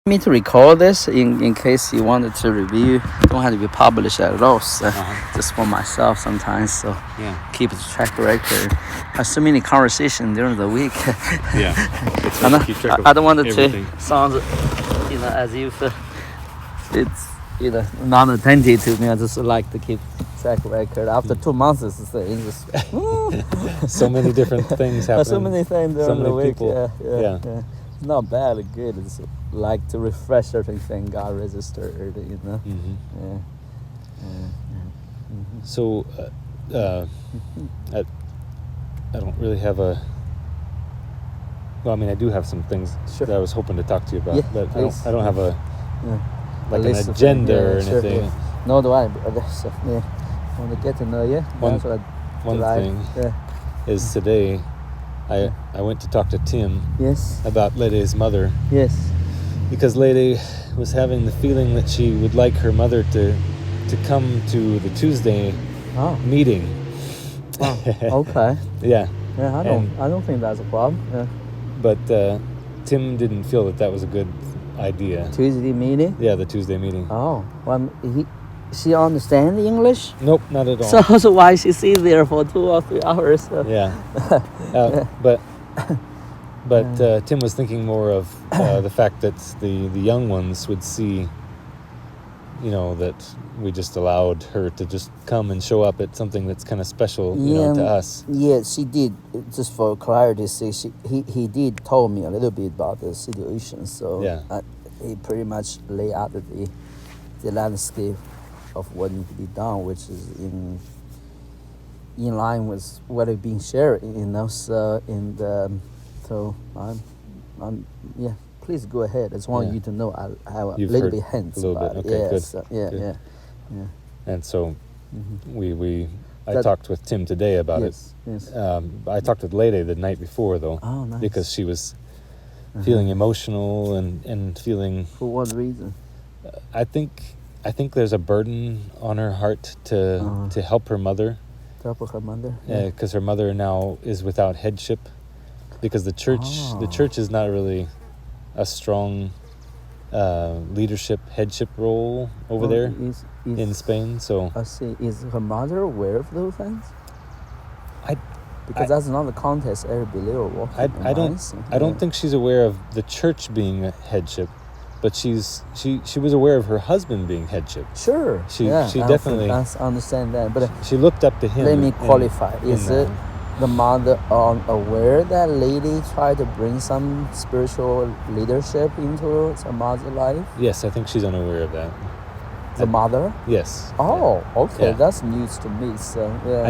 Me to record this in case you wanted to review. Don't have to be published at all. So just for myself sometimes. So keep the track record. I have so many conversations during the week. It's I, keep track of I don't want it everything. to sound, as if it's non-attentive to me. I just like to keep track record. After 2 months, it's just So many different things happening. So many things during so many the week. people. Yeah. It's not bad or good. It's like to refresh everything God registered, Mm-hmm. So, I don't really have a. Well, I mean, I do have some things that I was hoping to talk to you about, but I don't have a like an agenda or anything. Yeah. No, do I? So, I want to get to know you. One thing is today. I went to talk to Tim about Lede's mother. Yes. Because Lede was having the feeling that she would like her mother to come to the Tuesday meeting. Oh, okay. Yeah. Yeah, I don't think that's a problem. Yeah. But Tim didn't feel that was a good idea. Tuesday meeting? Yeah, the Tuesday meeting. Oh, well, she understands English? Nope, not at all. So why she sit there for 2 or 3 hours? So. Yeah. But Tim was thinking more of the fact that the young ones would see, that we just allowed her to just come and show up at something that's kind of special, to us. Yeah, she did. Just for clarity's sake, he did told me a little bit about the situation. So he pretty much laid out the landscape of what needs to be done, which is in line with what is being shared. So please go ahead. I just want you to know I have a little bit hints about it. Okay, good. So, good. And so I talked with Tim today about it. Yes. I talked with Lede the night before though. Oh, nice. Because she was feeling emotional and feeling. For what reason? I think there's a burden on her heart to help her mother. To help her mother. Because her mother now is without headship. Because the church is not really a strong headship role over there in Spain. So I see. Is her mother aware of those things? Because that's not the context every believer walking. I don't think she's aware of the church being a headship, but she was aware of her husband being headship. Sure. She definitely. I understand that, but she looked up to him. Let me qualify. Is it the mother aware that lady tried to bring some spiritual leadership into her mother's life? Yes, I think she's unaware of that. The mother? Yes. Oh, okay. Yeah. That's news to me. So yeah.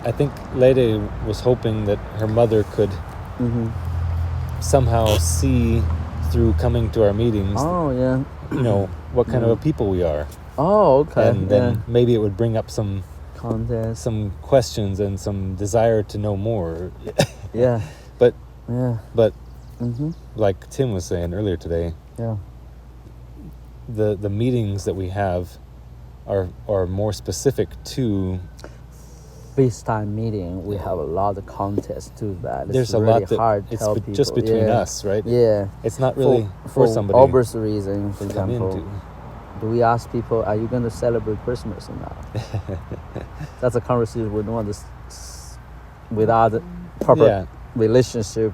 I think Lede was hoping that her mother could somehow see through coming to our meetings. Oh yeah. What kind of a people we are. Oh, okay. And then maybe it would bring up some questions and some desire to know more. Yeah. But like Tim was saying earlier today, the meetings that we have are more specific to FaceTime meeting. We have a lot of context to that. There's a lot that hard to tell people. Just between us, right? Yeah. It's not really for somebody. For obvious reason, for example. Into. Do we ask people, are you going to celebrate Christmas or not? That's a conversation we don't want to, without proper relationship,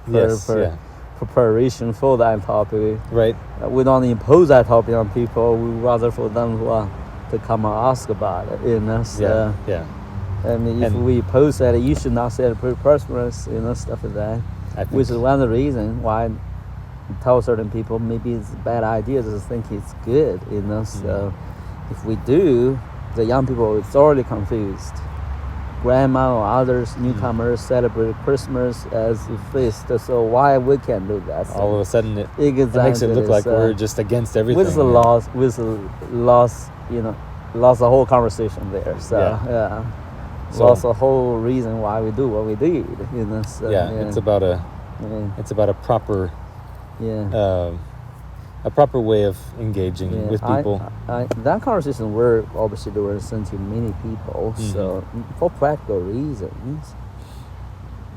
preparation for that topic. Right. We don't impose that topic on people. We rather for them to come and ask about it. So, and if we post that you should not celebrate Christmas, stuff like that, which is one of the reasons why tell certain people maybe it's a bad idea to think it's good, So if we do, the young people are thoroughly confused. Grandma or others, newcomers celebrate Christmas as a feast, so why we can't do that? So all of a sudden it makes it look like we're just against everything. With the loss, lost the whole conversation there. So lost the whole reason why we do what we do. So, it's about a proper. A proper way of engaging with people. That conversation we're obviously doing to many people. So for practical reasons,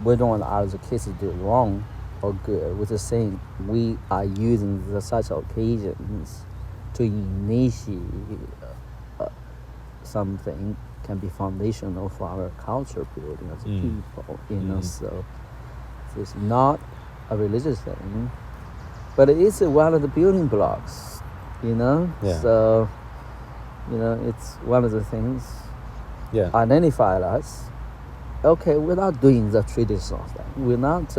we don't want other kids to do it wrong or good. We're just saying we are using such occasions to initiate something can be foundational for our culture building as a people, you know. So it's not a religious thing, but it is one of the building blocks, you know. Yeah. So, you know, it's one of the things identify us. Okay, we're not doing the traditional thing. We're not,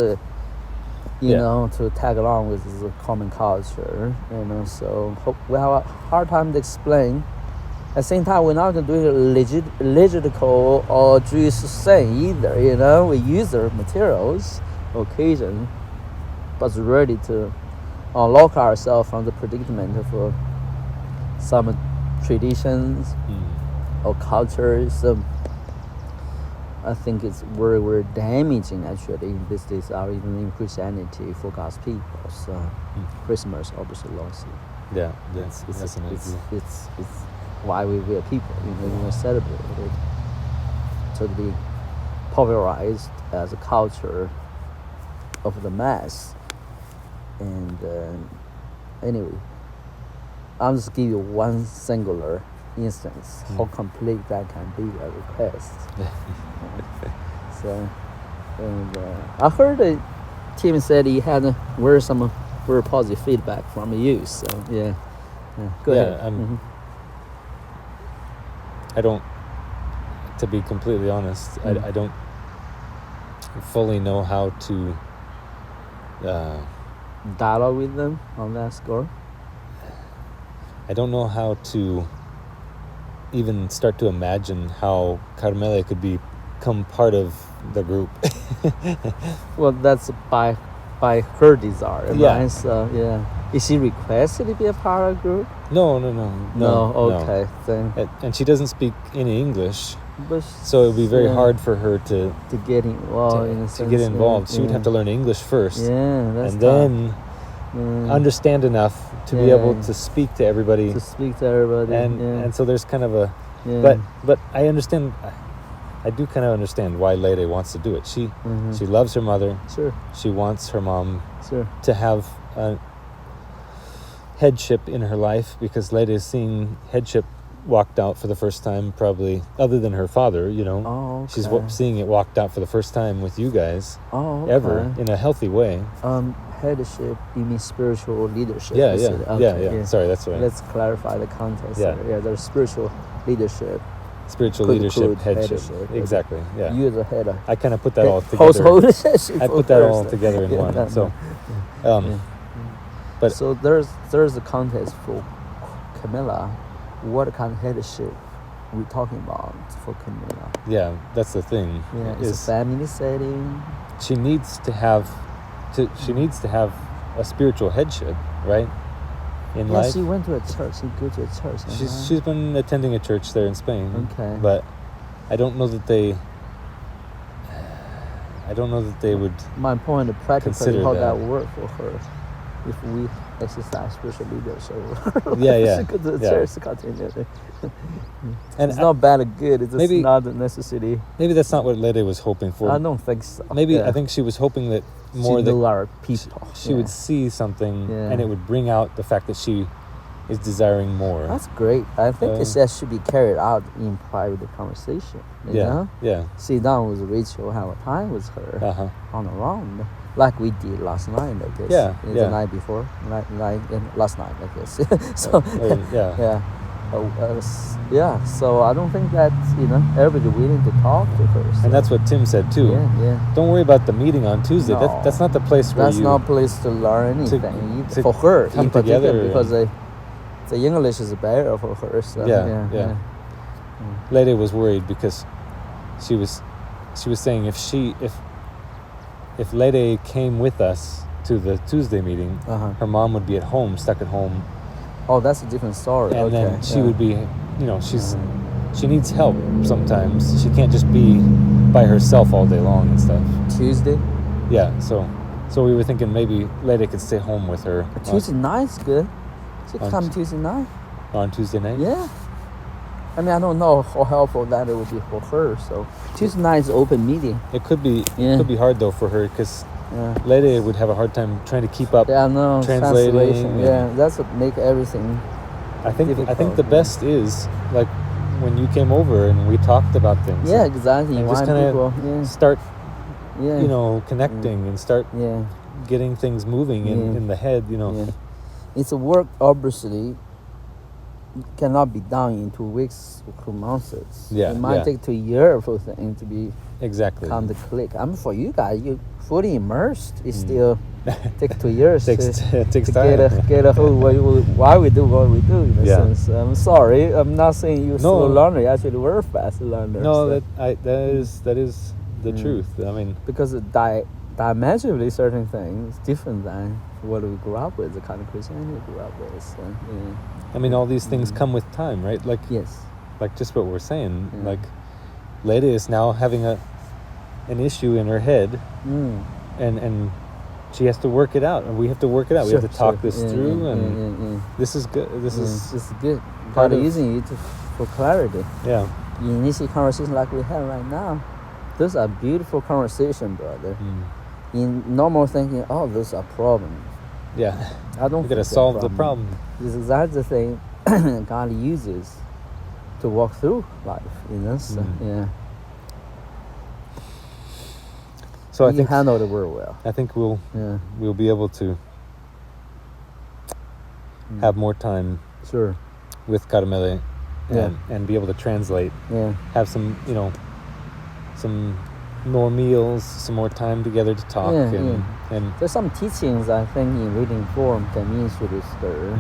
you know, to tag along with the common culture, you know. So we have a hard time to explain. At the same time, we're not going to do it liturgical or Jewish thing either, you know. We use the materials, occasion, but ready to unlock ourselves from the predicament of some traditions or cultures. So I think it's very, very damaging actually in these days, or even in Christianity for God's people. So Christmas obviously lost it. Yeah, it's why we are people, you know, we celebrate it. To be popularized as a culture of the mass. And anyway, I'll just give you one singular instance how complete that can be a request. So, and I heard that Tim said he had some very positive feedback from you. So go ahead. I don't, to be completely honest, I don't fully know how to dialogue with them on that score. I don't know how to even start to imagine how Carmela could become part of the group. Well, that's by her desire, right? So is she requested to be a part of the group? No. Okay, then. And she doesn't speak any English, so it would be very hard for her to get involved. To get involved, she would have to learn English first, that's and then understand enough to be able to speak to everybody. And so there's kind of a, but I understand. I do kind of understand why Lede wants to do it. She loves her mother. Sure. She wants her mom to have a headship in her life, because Lede is seeing headship walked out for the first time, probably other than her father, you know. Oh, okay. She's seeing it walked out for the first time with you guys. Oh, okay. Ever, in a healthy way. Headship, you mean spiritual leadership? Yeah. Sorry, that's right. Let's clarify the context. There's spiritual leadership. Spiritual leadership, headship. Exactly. Yeah. You as a head. I kind of put that all together. Household leadership. I put that all together in one. But so there's a context for Camilla. What kind of headship we're talking about for Camilla? Yeah, that's the thing. Yeah, it's a family setting. She needs to have a spiritual headship, right? In life. She went to a church. She go to a church. She's been attending a church there in Spain. Okay. But I don't know that they would. My point of practically how that work for her, if we exercise spiritual leadership. Yeah. She go to the church to continue. And it's not bad or good. It's just not a necessity. Maybe that's not what Lede was hoping for. I don't think so. Maybe I think she was hoping that more that our people. She would see something, and it would bring out the fact that she is desiring more. That's great. I think that should be carried out in private conversation. You know? Yeah. Sit down with Rachel, have a time with her on our own, like we did last night, I guess. The night before, last night, I guess. So so I don't think that everybody willing to talk to her. So. And that's what Tim said too. Yeah. Don't worry about the meeting on Tuesday. No, that's not the place where that's not a place to learn anything for her in particular, because the English is better for her. So, yeah. Lede was worried because she was saying if Lede came with us to the Tuesday meeting, her mom would be at home, stuck at home. Oh, that's a different story. And then she would be, she needs help sometimes. She can't just be by herself all day long and stuff. Tuesday? Yeah, so we were thinking maybe Lede could stay home with her. Tuesday night's good. She come Tuesday night. On Tuesday night? Yeah. I mean, I don't know how helpful that it would be for her. So Tuesday night is open meeting. It could be hard though for her because Lady would have a hard time trying to keep up. Yeah, no, translating. Yeah, that's what make everything. I think the best is like when you came over and we talked about things. Yeah, exactly. And just kind of start, connecting and start getting things moving in the head. Yeah. It's a work, obviously, cannot be done in 2 weeks or 2 months. Yeah, it might take 2 years for things to be come to click. For you guys, you fully immersed. It still takes 2 years takes to time. get a hold why we do what we do. In a sense, I'm sorry. I'm not saying you're slow learner. You actually were fast learner. No, that is the truth. I mean, because dimensionally certain things different than what we grew up with, the kind of Christianity we grew up with. So, I mean, all these things come with time, right? Like like just what we're saying. Like, Lady is now having an issue in her head, and she has to work it out, and we have to work it out. We have to talk this through, and this is good. This is good. God is using it for clarity. Yeah. In this conversation like we have right now, those are beautiful conversation, brother. In normal thinking, those are problems. Yeah. I don't. You gotta solve the problem. This is exactly the thing God uses to walk through life. So, So I think handle the word well. I think we'll be able to have more time. Sure. With Carmele, and be able to translate. Yeah. Have some some more meals, some more time together to talk. And there's some teachings I think in reading form can be introduced there.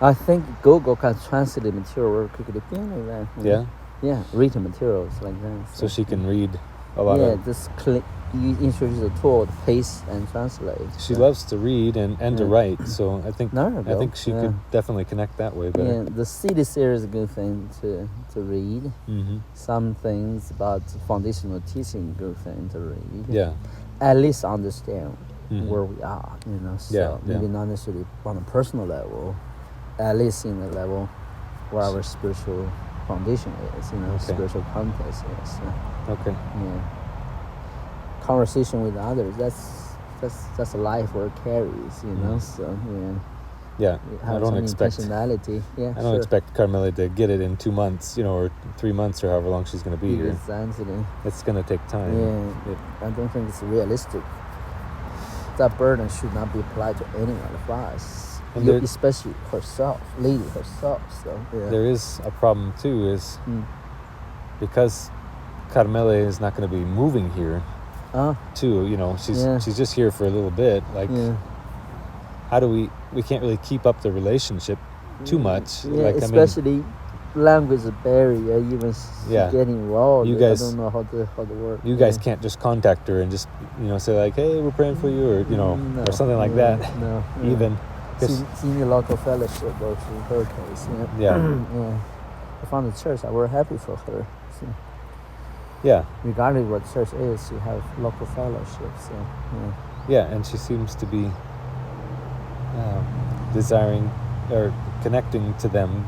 I think Google can translate the material quickly. Like that. Yeah, written materials like that. So she can read a lot of... just click. You introduce a tool to paste and translate. She loves to read and to write, so I think she could definitely connect that way better. Yeah, the CD series is a good thing to read. Some things about foundational teaching, good thing to read. Yeah. At least understand where we are, So maybe not necessarily on a personal level, at least in the level where our spiritual foundation is, spiritual context is. Okay. Yeah. Conversation with others, that's a life where it carries, So yeah, I don't expect intentionality. Yeah, I don't expect Carmela to get it in 2 months, or 3 months, or however long she's going to be here. Exactly. It's going to take time. Yeah, I don't think it's realistic. That burden should not be applied to anyone of us, especially herself, lady herself. So there is a problem too, is because Carmela is not going to be moving here. Too, she's just here for a little bit. Like, how do we can't really keep up the relationship too much. Especially language barrier, even getting involved. You guys, I don't know how to work. You guys can't just contact her and just say like, hey, we're praying for you, or or something like that. No, even. She need a local fellowship, though, in her case. Yeah. I found the church. We're happy for her. So. Yeah. Regardless of what church is, she have local fellowship. So yeah, and she seems to be desiring or connecting to them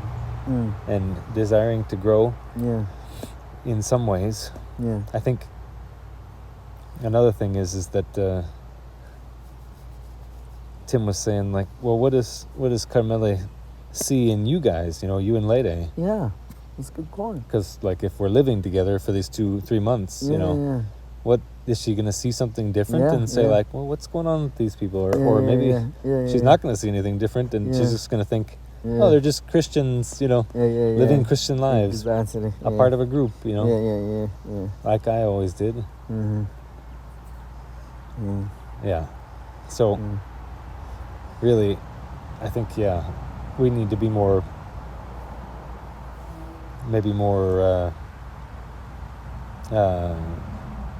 and desiring to grow. Yeah. In some ways. Yeah. I think another thing is that Tim was saying, like, well, what does Carmele see in you guys? You and Lede. Yeah. It's a good point. Because, like, if we're living together for these 2-3 months, what is she going to see something different and say, like, well, what's going on with these people? Or maybe she's not going to see anything different, and she's just going to think, oh, they're just Christians, living Christian lives. Exactly. A part of a group, Yeah. Like I always did. Mm-hmm. Yeah. So, really, I think, we need to be more... maybe more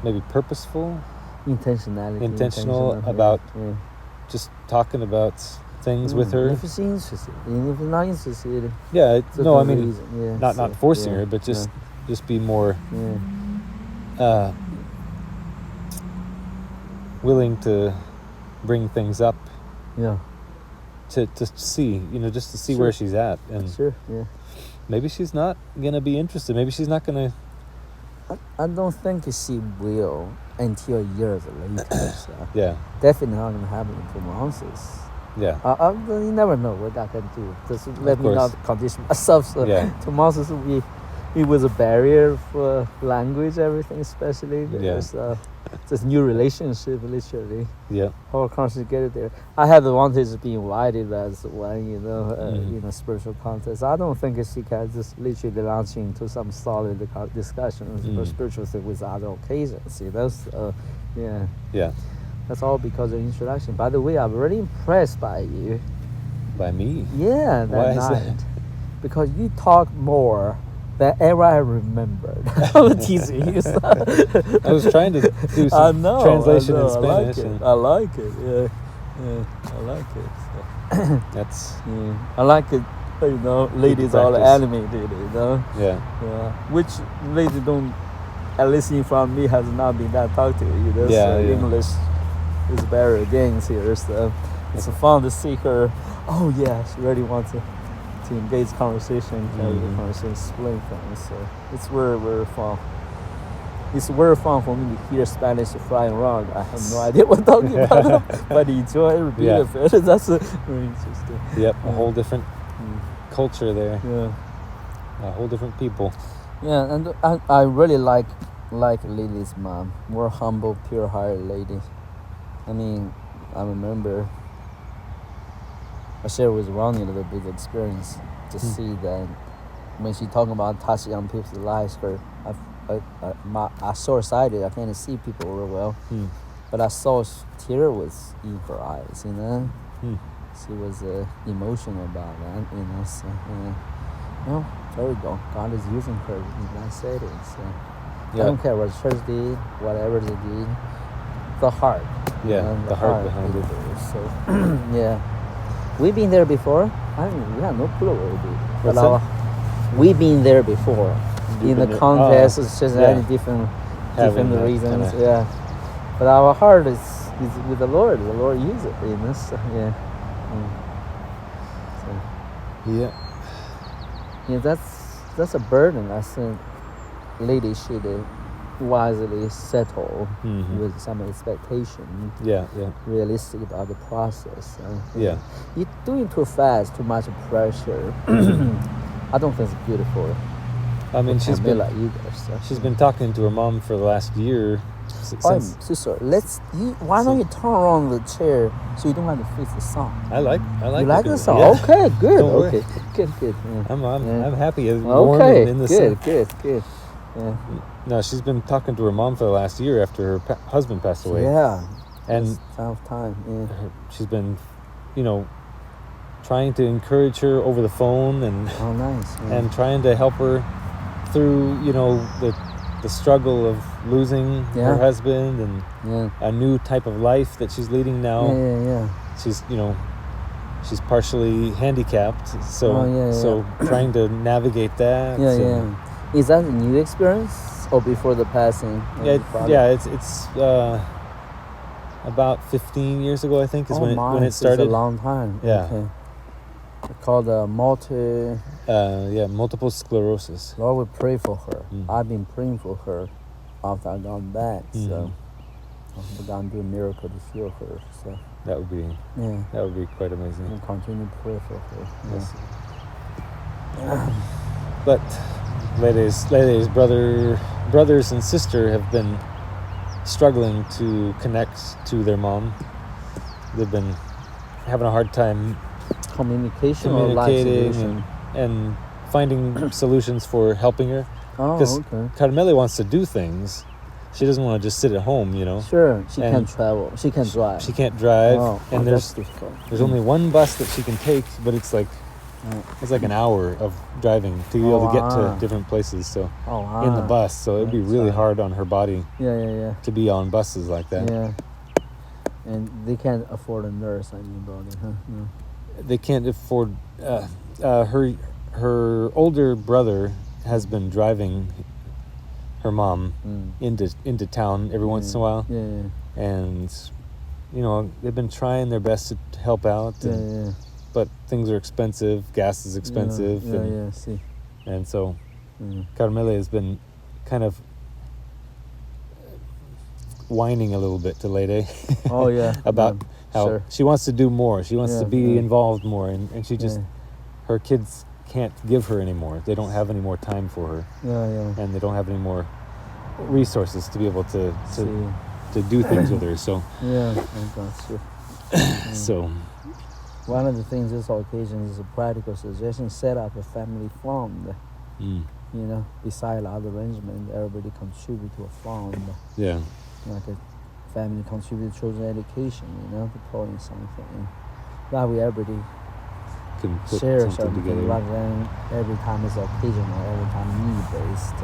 maybe purposeful, intentional about just talking about things with her. If she's interested, even if not interested. Yeah, no, I mean, not forcing her, but just be more willing to bring things up. Yeah. To see, just to see where she's at, and maybe she's not gonna be interested. Maybe she's not gonna. I don't think she will. until years later. So yeah. definitely not going to happen in 2 months. Yeah. You never know what I can do. Just let Of me not course. condition myself. So Yeah. 2 months will be. It was a barrier for language, everything, especially. There's this new relationship, literally. Yeah. How constantly get it there. I had the advantage of being invited as one, spiritual contest. I don't think she can just literally launch into some solid discussions for spiritual things with other occasions. See, that's, yeah. Yeah. That's all because of introduction. By the way, I'm really impressed by you. By me? Yeah, that Why night. is that? Because you talk more than ever I remembered. I'm teasing you. I was trying to do some translation in Spanish. I like it. Yeah, I like it. So. That's. Yeah. I like it. Ladies all animated. Yeah. Which ladies don't. At least in front of me has not been that talkative. English is better against here. So it's fun to see her. Oh yeah, she really wants to engage conversation, carry the conversation, explain things. So it's very fun. It's very fun for me to hear Spanish flying around. I have no idea what I'm talking about, but enjoy every bit of it. That's very interesting. Yep, a whole different culture there. Yeah, a whole different people. Yeah, and I really like Lily's mom. More humble, pure-hearted lady. I mean, I remember I shared with Ronnie a little bit of experience to see that when she talking about touching young people's lives, I short-sighted. I can't see people real well, but I saw tear was in her eyes. She was emotional about that. So, there we go. God is using her in that setting. So I don't care what the church did, whatever they did. The heart. The heart behind it. So yeah. We've been there before. We have no clue what we did. But we've been there before. In the contest, it's just any different reasons. Yeah. But our heart is with the Lord. The Lord uses it in us. Yeah. So. Yeah, that's a burden. I think ladies should wisely settle with some expectation. Realistic about the process. You're doing too fast, too much pressure. I don't think it's beautiful. I mean, she's been talking to her mom for the last year. I'm so sorry. Why don't you turn around the chair so you don't have to face the song? I like. You like the song? Yeah. Okay, good. Okay, good. Yeah. I'm happy. It's warm in the good. Yeah. No, she's been talking to her mom for the last year after her husband passed away. Yeah. And it's tough time. Yeah. She's been, trying to encourage her over the phone and nice. Yeah. And trying to help her through, the struggle of losing her husband and a new type of life that she's leading now. Yeah. She's partially handicapped, so trying to navigate that. Is that a new experience or before the passing? It's about 15 years ago, I think, is when it started. It's a long time. Yeah. Okay. It's called multiple sclerosis. Lord, we pray for her. I've been praying for her after I got back. So we're gonna do a miracle to heal her. So that would be quite amazing. We'll continue to pray for her. Yes. But Lele's brothers and sister have been struggling to connect to their mom. They've been having a hard time communicating and finding solutions for helping her. Because Carmela wants to do things. She doesn't want to just sit at home, Sure, she can't travel. She can't drive. She can't drive, and that's difficult. There's only one bus that she can take, but it's like an hour of driving to be able to get to different places. So in the bus, so it'd be really hard on her body. To be on buses like that. Yeah. And they can't afford a nurse. Probably, huh? Yeah. They can't afford. Her older brother has been driving her mom into town every once in a while. And they've been trying their best to help out. But things are expensive. Gas is expensive. And so Carmela has been kind of whining a little bit to Lady. Oh yeah. About how she wants to do more. She wants to be involved more, and she just her kids can't give her anymore. They don't have any more time for her. And they don't have any more resources to be able to do things with her. So that's true. So one of the things this occasion is a practical suggestion: set up a family fund. You know, beside other arrangement, everybody contribute to a fund. Yeah. Like a family contribute to children's education. You know, to put in something. That way, everybody can put share something together rather than every time it's occasional, every time need based.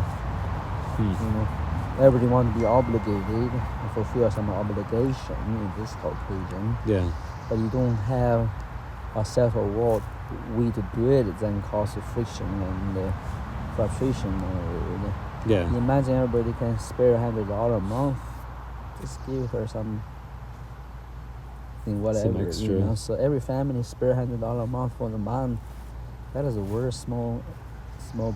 You know, everybody want to be obligated and fulfill some obligation in this occasion. Yeah. But you don't have a self-award way to do it, then cause friction and frustration. Yeah. You imagine everybody can spare $100 a month. Just give her some. Whatever, some extra. You know, so every family spare $100 a month for the month. That is a very small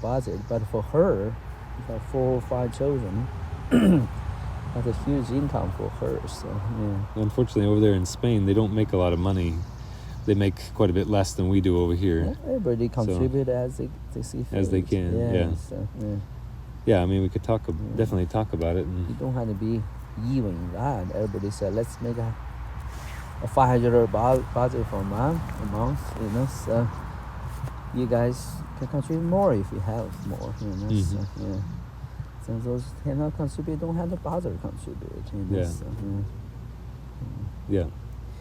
budget. But for her, if have 4 or 5 children, that's a huge income for her. So Unfortunately, over there in Spain, they don't make a lot of money. They make quite a bit less than we do over here. Everybody contribute as they see fit. As they can. Yeah. I mean, we could definitely talk about it. And you don't have to be even that. Everybody said, let's make a $500 budget for a month, you know, so you guys can contribute more if you have more, you know, so Since those cannot contribute, don't have the bother contribute, you know, so,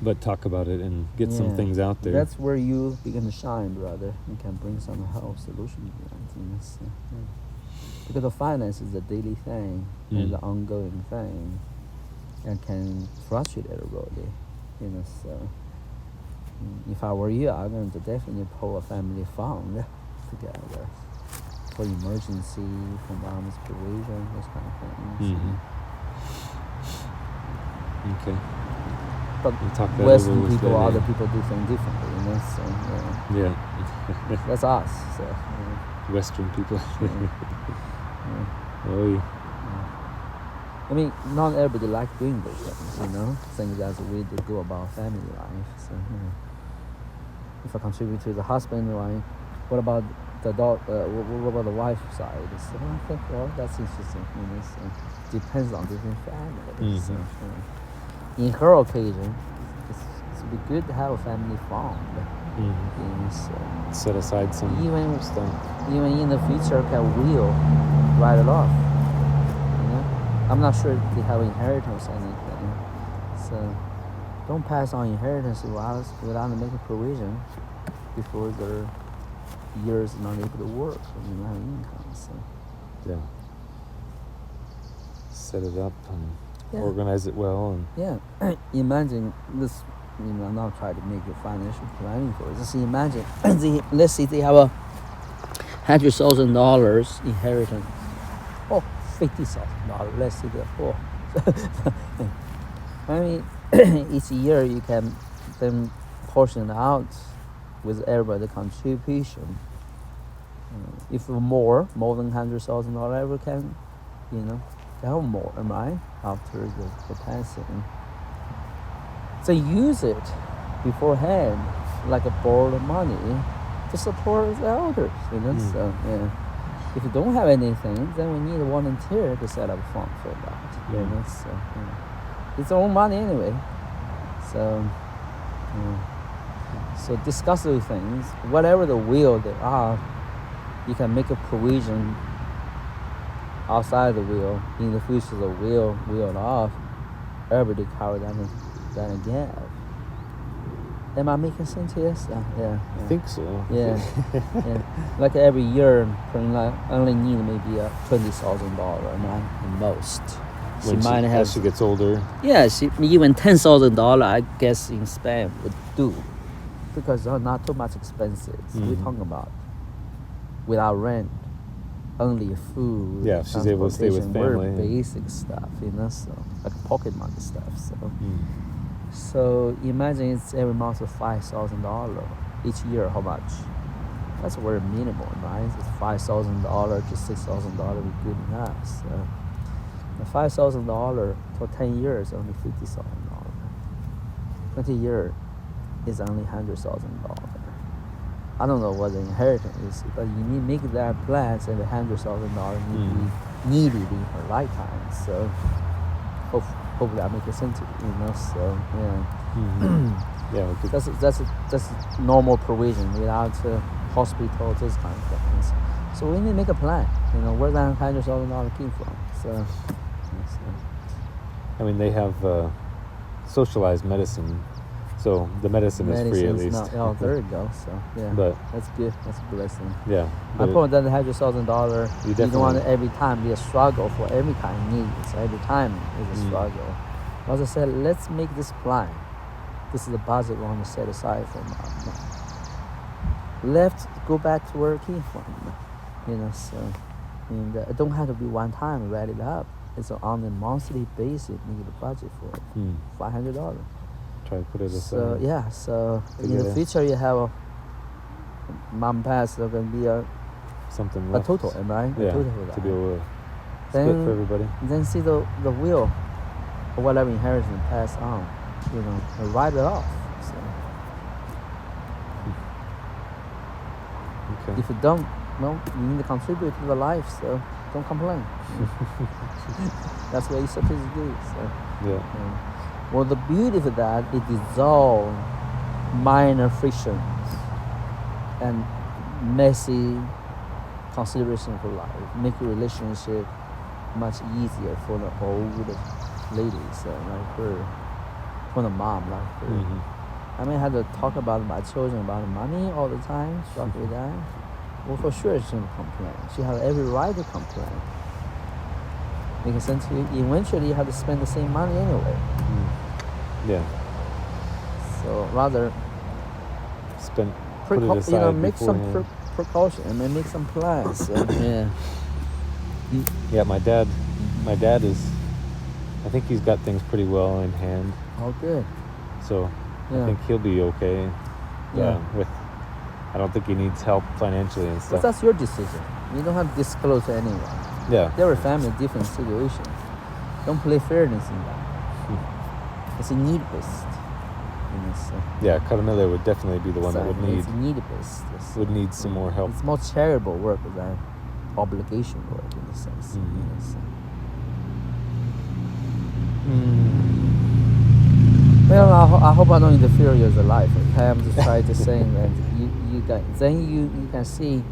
but talk about it and get some things out there. That's where you begin to shine, brother. You can bring some help, solution, you know, so, because the finance is a daily thing and the ongoing thing, and can frustrate everybody. You know, so if I were you, I'm going to definitely pull a family fund together for emergency, for mom's provision, those kind of things. Okay. But Western people, other people do things differently, you know. So that's us. So Western people. I mean, not everybody likes doing those things, you know. Think that's a way to go about family life. So, if I contribute to the husband, right? What about the dog? What about the wife side? So I think, well, that's interesting. You know, so depends on different families. So, in her occasion, it's be good to have a family fund. You know, so set aside some stuff. Even in the future, can will write it off. I'm not sure if they have inheritance or anything. So don't pass on inheritance without making provision before their years not able to work and not have income. So set it up and organize it well and imagine this. You know, I'm not trying to make a financial planning for it. Just imagine let's say they have a $100,000 inheritance. $50,000. Let's see that. I mean, each year you can then portion out with everybody contribution. If more than $100,000, ever can, you know, have more, right? After the passing. So use it beforehand, like a borrowed money, to support the elders, you know. So if you don't have anything, then we need a volunteer to set up a fund for that. You know, so it's our own money anyway. So, so discuss those things. Whatever the will there are, you can make a provision outside the will. In the future, the will off. Everybody cover that again. Am I making sense here? I think so. Like every year, only need maybe $20,000, not the most. As she gets older. Yeah, even $10,000, I guess in Spain would do, because they're not too much expenses. We're talking about without rent, only food. Yeah, she's able to stay with family. Very basic stuff, you know, so like pocket money stuff. So imagine it's every month of $5,000 each year. How much? That's very minimal, right? It's $5,000 to $6,000 would be good enough. So $5,000 for 10 years, only $50,000. 20 years is only $100,000. I don't know what the inheritance is, but you need to make that plan, and the $100,000 need to be needed in her lifetime. So hopefully I make sense to you, So yeah. That's normal provision without hospital, those kind of things. So we need to make a plan. Where that $100,000 came from. So. I mean, they have socialized medicine, so the medicine is free at least. There you go. So yeah, but that's good. That's a blessing. Yeah. My point that $100,000, you don't want to every time be a struggle for every kind of needs. Every time is a struggle. As I said, let's make this plan. This is the budget we want to set aside for mom. Left, go back to where it came from. So, and it don't have to be one time, write it up. It's on a monthly basis, make a budget for it. $500. Try to put it aside. So yeah, so in the future you have a mom pass, there can be something left. A total, right? Yeah, a total for that. To be able to split for everybody. Then see the will or whatever inheritance pass on, and write it off. So. Okay. If you don't, you need to contribute to the life, so don't complain. That's what you're supposed to do. So. Yeah. Well, the beauty of that, it dissolves minor frictions and messy consideration for life, make a relationship much easier for the old ladies like her, for the mom like her. I may have to talk about my children about money all the time, stuff like that. Well, for sure she's gonna complain. She has every right to complain. Because since eventually you have to spend the same money anyway. Yeah. So rather put it aside make some precaution and make some plans. So, yeah. Yeah, my dad is, I think he's got things pretty well in hand. Oh, good. So I think he'll be okay. Yeah. I don't think he needs help financially and stuff. But that's your decision. You don't have to disclose to anyone. Yeah. They're a family, different situation. Don't play fairness in that. It's a need-based. Yeah, Caramele would definitely be the one that would need. It's need-based. Would need some more help. It's more charitable work than obligation work in a sense. Well, I hope I don't interfere with your life. Okay? I'm just trying to say that you can see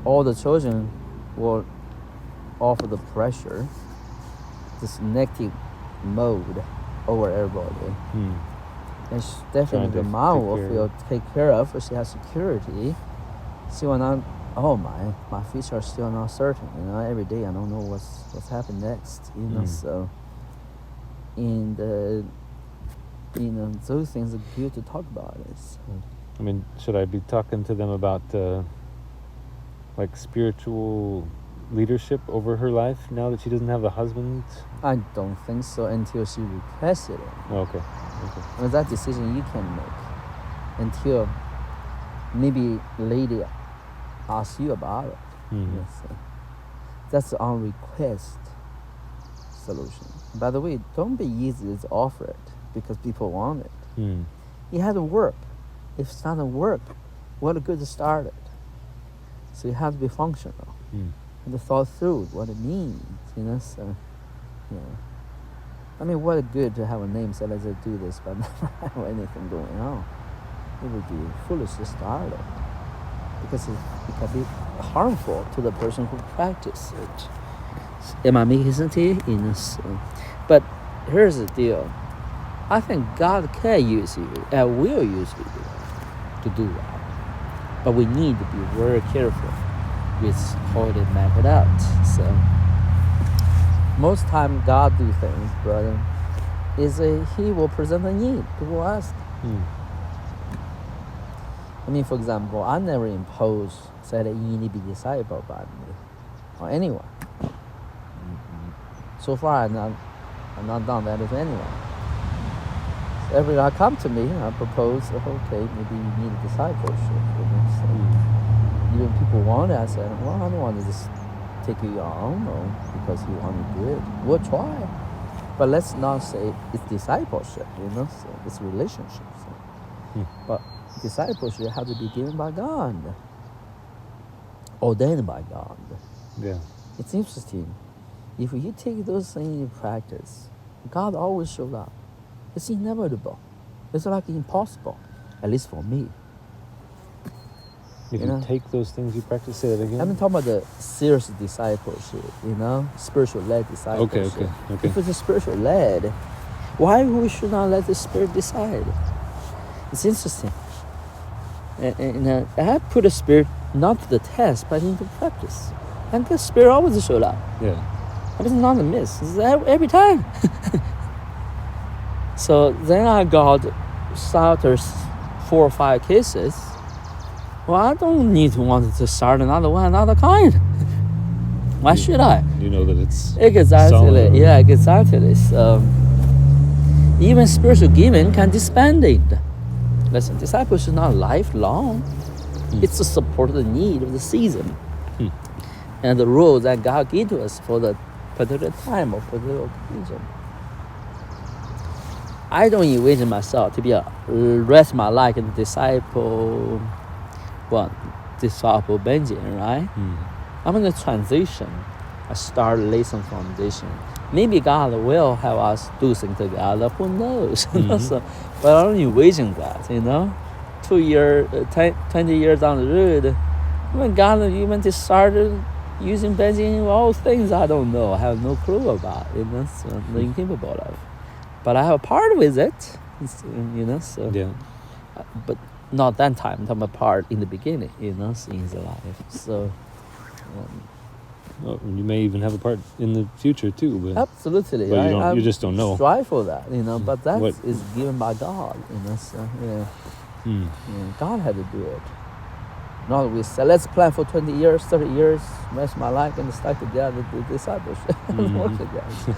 all the children will offer the pressure, this negative mode over everybody. And definitely the mom will feel take care of, she has security. She will not, my future is still not certain. Every day I don't know what's happened next. So and those things are good to talk about it. So. I mean, should I be talking to them about like spiritual leadership over her life now that she doesn't have a husband? I don't think so until she requested it. Okay. And that decision you can make until maybe lady asks you about it. Yes, that's the on request solution. By the way, don't be easy to offer it because people want it. You have to work. If it's not a work, what a good to start it. So you have to be functional. And to thought through what it means, so I mean, what a good to have a name say let's do this but never have anything going on. It would be foolish to start it. Because it can be harmful to the person who practices it. Am I making sense to you? But here's the deal. I think God can use you and will use you to do that. But we need to be very careful with how they map it out. So most time God do things, but He will present a need. People ask. I mean, for example, I never impose say that you need to be discipled by me or anyone. So far, I've not done that with anyone. So every time I come to me, I propose, okay, maybe you need a discipleship. So even people want it, I said, well, I don't want to just take it on or because he want to do it. We'll try. But let's not say it's discipleship, so it's relationship. So. But discipleship has to be given by God, ordained by God. Yeah. It's interesting. If you take those things in practice, God always shows up. It's inevitable. It's like impossible, at least for me. If you take those things you practice, say that again? I'm talking about the serious discipleship, spiritual-led discipleship. Okay. If it's spiritual-led, why we should not let the Spirit decide? It's interesting. And I put the Spirit not to the test, but into practice. And the Spirit always shows up. Yeah. And it's not a miss. It's every time. So then I got starters 4 or 5 cases. Well, I don't need to want to start another one, another kind. Why should I? You know that it's exactly solid. Yeah, exactly. So even spiritual giving can disband it. Listen, discipleship is not lifelong. It's to support the need of the season and the rules that God gives to us for the particular time or particular occasion. I don't envision myself to be a rest of my life as a disciple Benjamin, right? I'm in a transition. I start lay some foundation. Maybe God will have us do things together. Who knows? So, but I don't envision that. 2 years, 20 years down the road, when God even just started using Benjamin, all things I don't know. I have no clue about. So I'm incapable of. But I have a part with it. So. Yeah. But not that time. I'm talking about part in the beginning. In his life. So. Well, you may even have a part in the future too, but absolutely. But you just don't know. Strive for that, But that is given by God, So God had to do it. Not we say let's plan for 20 years, 30 years, rest my life, and start together to discipleship and work together.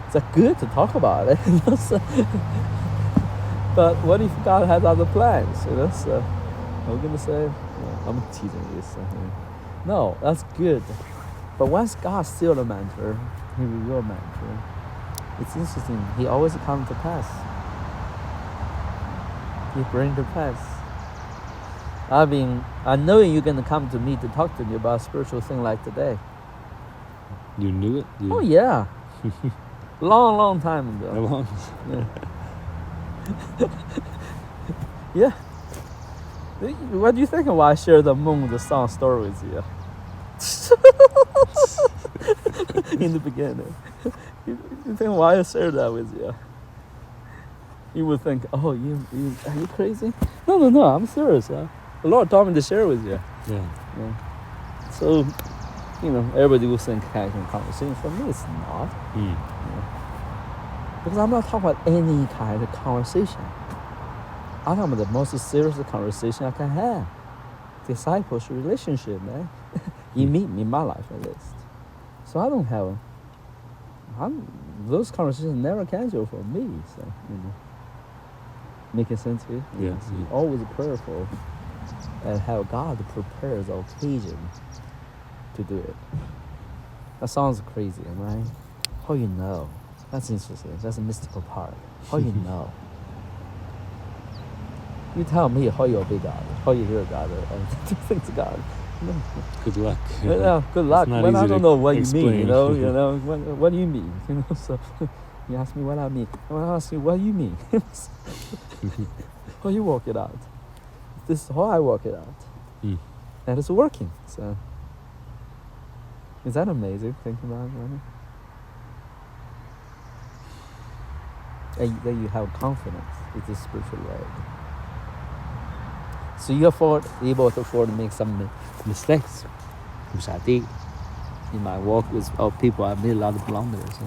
It's good to talk about it, So, but what if God has other plans, So I'm gonna say, I'm teasing you. So, no, that's good. But once God's still the mentor, He will be your mentor. It's interesting. He always comes to pass. He brings to pass. I know you're going to come to me to talk to me about spiritual thing like today. You knew it? Oh, yeah. long time ago. How long? Yeah. What do you think of why I share the moon, the sun story with you? In the beginning. You think why I share that with you? You would think, oh, are you crazy? No, I'm serious. The Lord told me to share with you. Yeah. So, everybody will think casual conversation. For me, it's not. Because I'm not talking about any kind of conversation. I'm talking about the most serious conversation I can have. Discipleship relationship, man. In my life at least. So I don't have those conversations never casual for me. So, making sense to you? Yeah. So you're always prayerful and have God prepare the occasion to do it. That sounds crazy, right? How you know? That's interesting. That's a mystical part. How you know? You tell me how you obey God, how you hear God, and things to God. Good luck. Yeah, good luck. When I don't know what explain. You mean, what do you mean? So you ask me what I mean. I ask you what you mean. How you work it out? This is how I work it out, and it's working. So is that amazing? Thinking about it, that you have confidence. It's a spiritual way. So you're able to afford to make some mistakes, which I did. In my walk with people, I made a lot of blunders.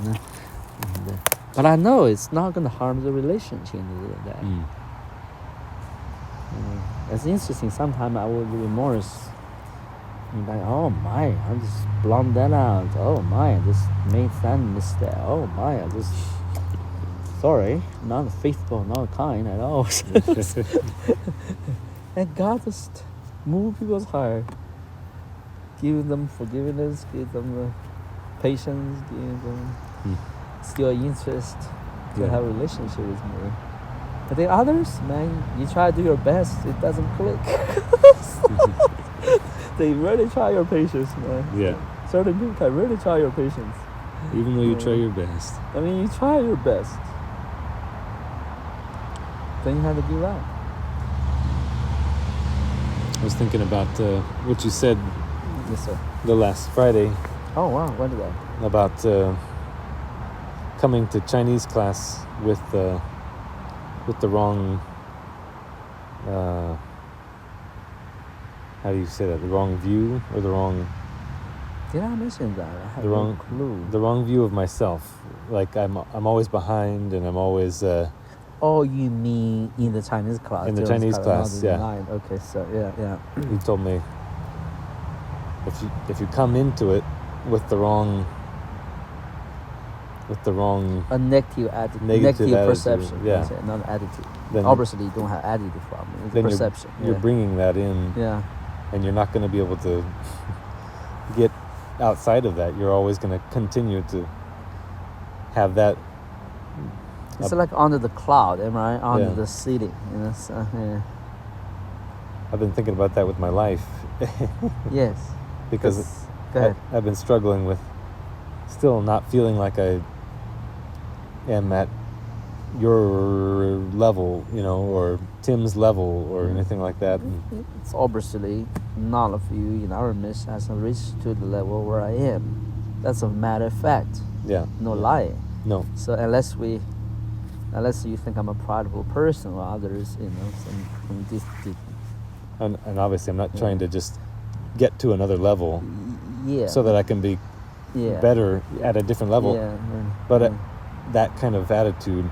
But I know it's not going to harm the relationship in the end of the day. It's interesting. Sometimes I will be remorse. Like, oh my, I just blonde that out. Oh my, I just made that mistake. Oh my, I just... Sorry, not faithful, not kind at all. And God just move people's heart give them forgiveness, give them patience, give them still interest to have a relationship with me. But the others, man, you try to do your best, it doesn't click. They really try your patience, man. Yeah. Certain people can really try your patience. Even though you try your best. I mean, you try your best. Then you have to give up. I was thinking about what you said Yes, sir. the last Friday. Oh, wow. When did that? About coming to Chinese class with the wrong, how do you say that? The wrong view or the wrong... Did I mention that? I have no clue. The wrong view of myself. Like I'm always behind and I'm always... Oh, you mean in the Chinese class? In the Chinese class, yeah. Okay, so yeah. You told me if you come into it with the wrong a negative attitude, negative perception. yeah, not attitude. Then obviously you don't have attitude problem. It's then perception. You're bringing that in. Yeah. And you're not going to be able to get outside of that. You're always going to continue to have that. It's like under the cloud, am I right? Under Yeah. the ceiling, you know. So, yeah. I've been thinking about that with my life. Yes. Because Go ahead. I've been struggling with still not feeling like I am at your level, you know, or Tim's level or anything like that. It's obviously none of you in our midst has reached to the level where I am. That's a matter of fact. Yeah. No lying. No. So unless you think I'm a prideful person or others, you know, some And obviously I'm not trying to just get to another level so that I can be better at a different level. But that kind of attitude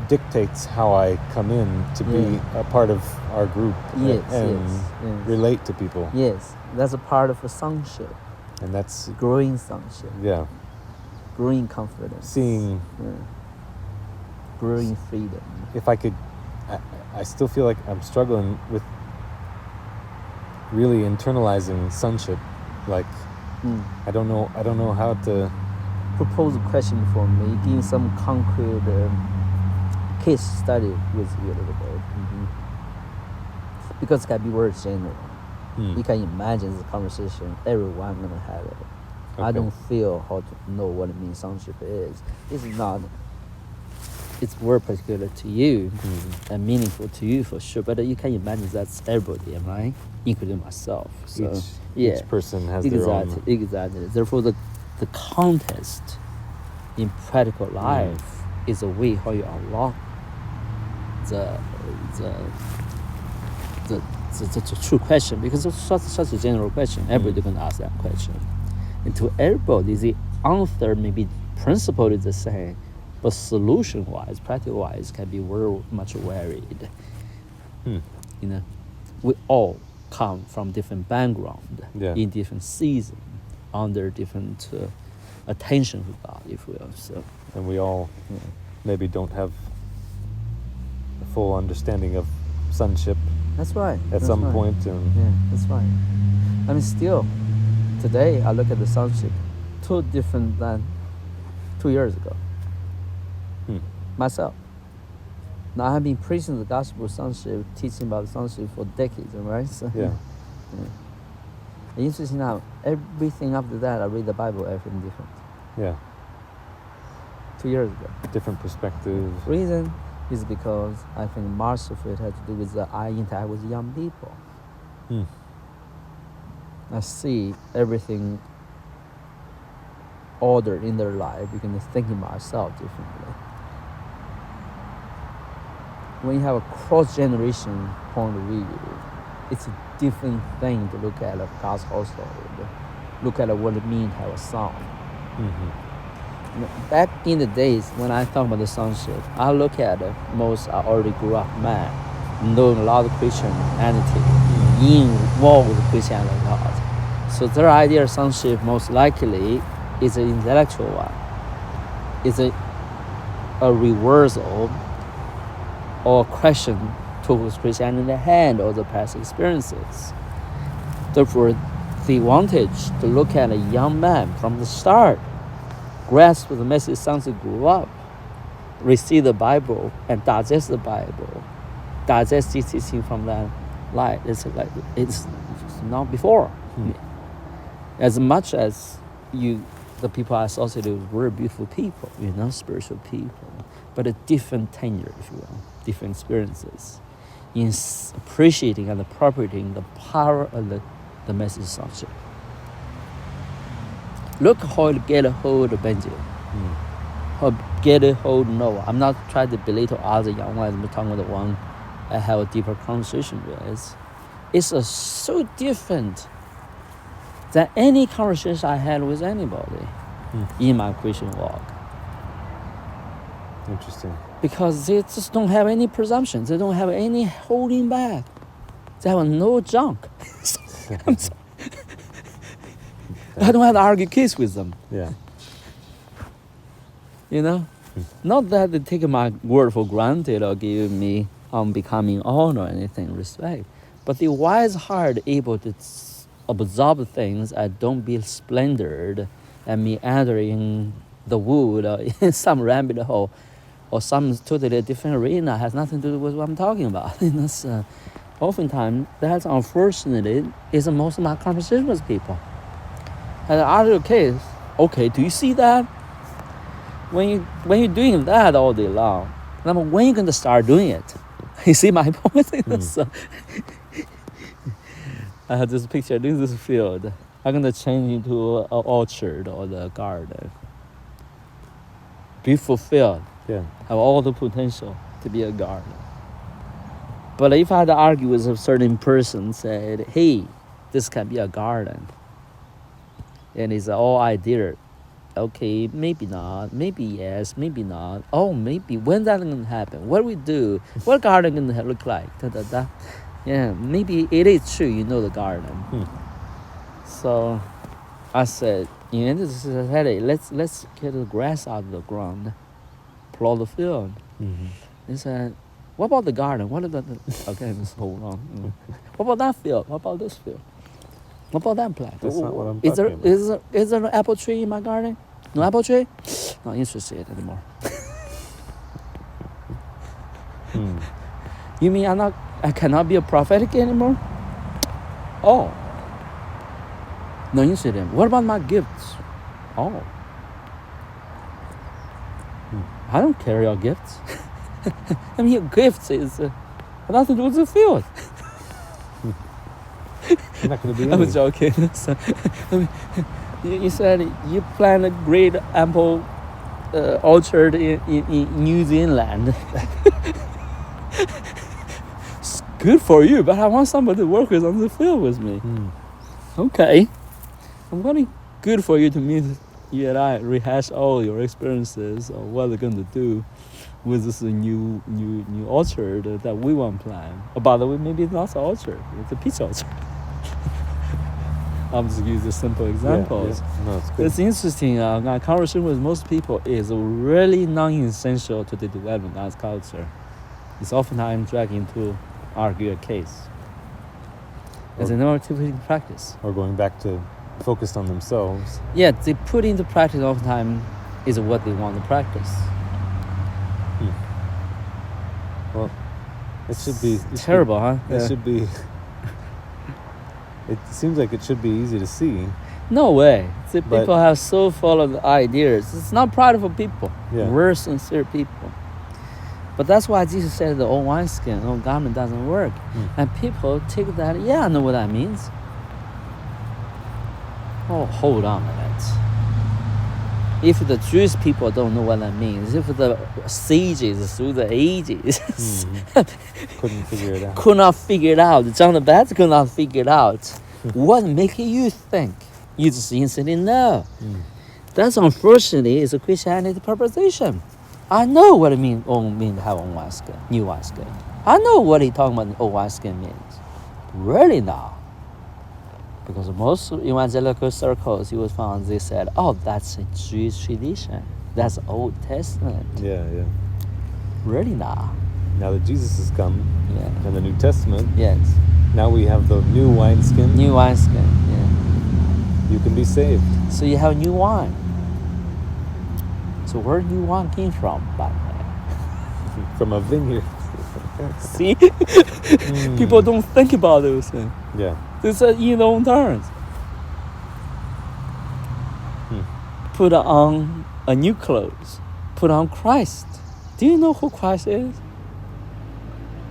dictates how I come in to be a part of our group and relate to people. Yes, that's a part of a sonship. And that's growing sonship. Yeah. Growing confidence. Seeing. Growing freedom. If I could, I still feel like I'm struggling with really internalizing sonship. Like, I don't know how to propose a question for me, give some concrete case study with you a little bit. Because it can be very general. You can imagine the conversation everyone gonna have it. Okay. I don't feel how to know what it means sonship is. It's very particular to you and meaningful to you for sure. But you can imagine that's everybody, am I? Including myself. So each person has their own. Exactly. Therefore, the context in practical life is a way how you unlock the true question, because it's such a general question. Everybody can ask that question. And to everybody, the answer may be principle is the same, but solution-wise, practical-wise, can be very much varied. You know, we all come from different background, in different seasons, under different attention to God, if you will. So, and we all maybe don't have a full understanding of sonship. That's right. At some point. And yeah, that's right. I mean, still, today I look at the sonship too different than 2 years ago. Myself. Now I have been preaching the gospel of sonship, teaching about sonship for decades, right? So, Interesting now, everything after that, I read the Bible, everything different. Yeah. 2 years ago. Different perspective. Reason is because I think much of it had to do with that I interact with young people. I see everything ordered in their life, because I'm thinking myself differently. When you have a cross-generation point of view, it's a different thing to look at a God's household, look at what it means to have a son. You know, back in the days when I talk about the sonship, I look at most are already grew up man, knowing a lot of Christianity, involved with Christianity a lot. So their idea of sonship most likely is an intellectual one. It's a reversal or question towards Christianity in the hand or the past experiences. Therefore, they wanted to look at a young man from the start, grasp the message since he grew up, receive the Bible and digest the Bible, digest this teaching from that light. It's like it's not before. As much as the people I associated with were beautiful people, spiritual people, but a different tenure, if you will, different experiences in appreciating and appropriating the power of the message subject. Look how it get a hold of Benji. How get a hold of Noah. I'm not trying to belittle other young ones. I'm talking about the one I have a deeper conversation with. It's so different than any conversation I had with anybody in my Christian walk. Interesting. Because they just don't have any presumptions. They don't have any holding back. They have no junk. I don't have to argue case with them. Yeah. Not that they take my word for granted or give me unbecoming honor or anything, respect. But the wise heart able to absorb things and don't be splendored and meander in the wood or in some rabbit hole or some totally different arena has nothing to do with what I'm talking about. Oftentimes, that's unfortunately is most of my conversation with people. And other case, okay, do you see that? When you're doing that all day long, when are you going to start doing it? You see my point? So, I have this picture. This is a field. I'm going to change into an orchard or the garden. Beautiful field. Yeah. Have all the potential to be a garden. But if I had to argue with a certain person, said, hey, this can be a garden. And it's all idea. Okay, maybe not. Maybe yes. Maybe not. Oh, maybe. When's that going to happen? What do we do? What garden going to look like? Yeah, maybe it is true. The garden. So, I said, let's get the grass out of the ground, plow the field. He said, what about the garden? What about okay, just hold on. What about that field? What about this field? What about that plant? That's not what I'm talking about. Is there an apple tree in my garden? No apple tree? Not interested anymore. You mean I cannot be a prophetic anymore? Oh. No interested in. What about my gifts? Oh. I don't carry your gifts. I mean, your gifts is nothing to do with the field. You're not going to do anything. I was joking. So, you said you plant a great apple orchard in New Zealand. It's good for you, but I want somebody to work with on the field with me. Okay. I'm very good for you to meet you and I rehash all your experiences of what they're going to do with this new orchard that we want to plant. Oh, by the way, maybe it's not an orchard, it's a peach orchard. I'm just using simple examples. Yeah. No, it's good. It's interesting. My conversation with most people is really non-essential to the development of God's culture. It's oftentimes dragging to argue a case. It's a normative practice. Or going back to focused on themselves. Yeah, they put into practice oftentimes is what they want to practice. Well, it should be... Terrible, huh? It should be... It seems like it should be easy to see. No way. The people have so full of ideas. It's not prideful people. Yeah. We're sincere people. But that's why Jesus said the old wineskin, old garment doesn't work. And people take that, I know what that means. Oh, hold on a minute. If the Jewish people don't know what that means, if the sages through the ages couldn't figure it out. Could not figure it out. John the Baptist could not figure it out. What makes you think? You just instantly know. That's unfortunately is a Christianity proposition. I know what it means to have old wineskin, new wineskin. I know what he talking about old wineskin means. Really not. Because most evangelical circles you will find they said, oh, that's a Jewish tradition. That's Old Testament. Yeah. Really not. Now that Jesus has come and the New Testament, yes, Now we have the new wineskin. New wineskin, yeah. You can be saved. So you have new wine. So where new wine came from, by the way? From a vineyard. See? People don't think about those things. Yeah. It's in their own terms. Put on a new clothes. Put on Christ. Do you know who Christ is?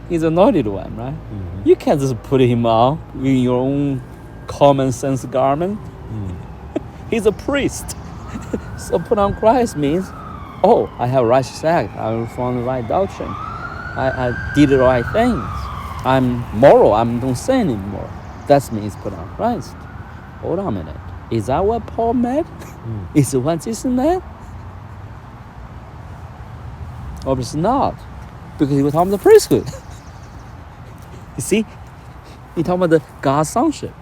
He's anointed one, right? You can't just put him on in your own common sense garment. He's a priest. So put on Christ means, oh, I have righteous act. I found the right doctrine. I did the right things. I'm moral. I don't sin anymore. That means put on Christ. Hold on a minute. Is that what Paul meant? Is it what Jesus meant? Obviously not. Because he was talking about the priesthood. You see? He talking about the God's sonship.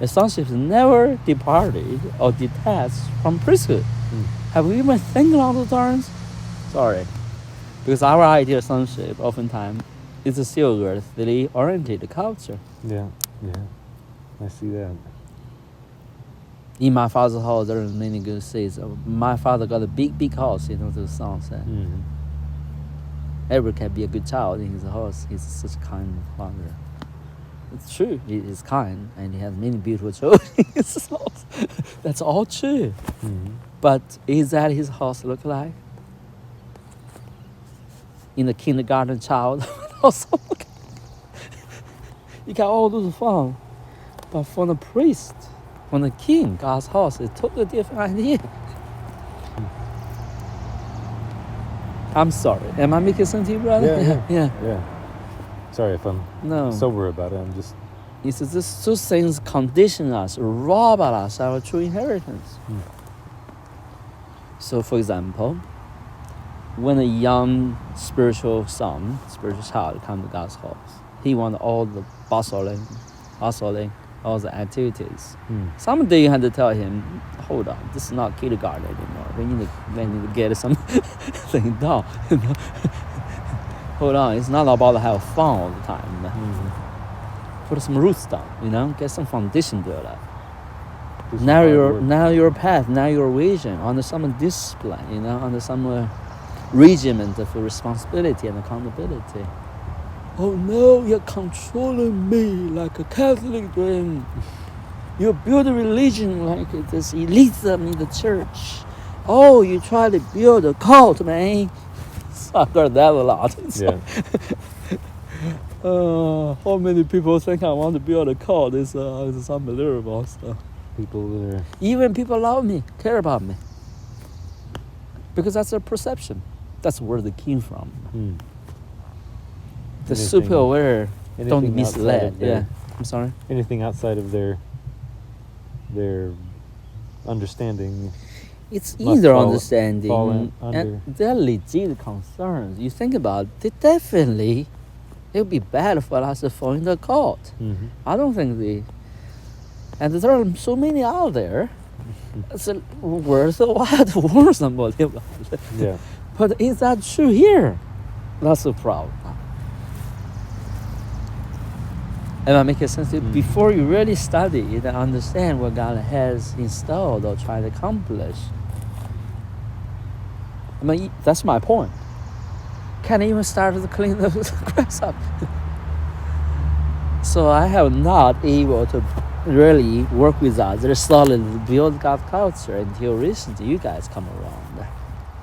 The sonship is never departed or detached from priesthood. Have we even think along those terms? Sorry. Because our idea of sonship oftentimes is a still earthly oriented culture. Yeah. I see that. In my father's house, there are many good things. My father got a big house, the song said. Everyone can be a good child in his house. He's such a kind father. It's true. He is kind, and he has many beautiful children in his house. That's all true. But is that his house look like? In the kindergarten child also, you got all those fun. But for the priest, from the king, God's house, it's a totally different idea. I'm sorry. Am I making sense to you, brother? Yeah. Sorry if I'm sober about it. I'm just... It's just those things condition us, rob us our true inheritance. So, for example, when a young spiritual child comes to God's house, he wants all the bustling, all the activities. Someday you have to tell him, hold on, this is not kindergarten anymore. We need to get something done. Hold on, it's not about to have fun all the time. Put some roots down, get some foundation built up. Now your path, now your vision, under some discipline, under some regiment of responsibility and accountability. Oh no, you're controlling me like a Catholic doing. You build a religion like this elitism in the church. Oh, you try to build a cult, man. So I heard that a lot. Yeah. How many people think I want to build a cult? It's unbelievable stuff. Even people love me, care about me. Because that's their perception. That's where they came from. The super aware don't misled. I'm sorry? Anything outside of their understanding. It's in their understanding and their legit concerns. You think about it, it would be bad for us to fall in the cult. I don't think and there are so many out there. It's worth a while to warn somebody about it. Yeah. But is that true here? That's the problem. Am I making sense to you? Before you really study it and understand what God has installed or tried to accomplish. I mean, that's my point. Can't even start to clean the grass up. So I have not able to really work with others solidly build God culture until recently you guys come around.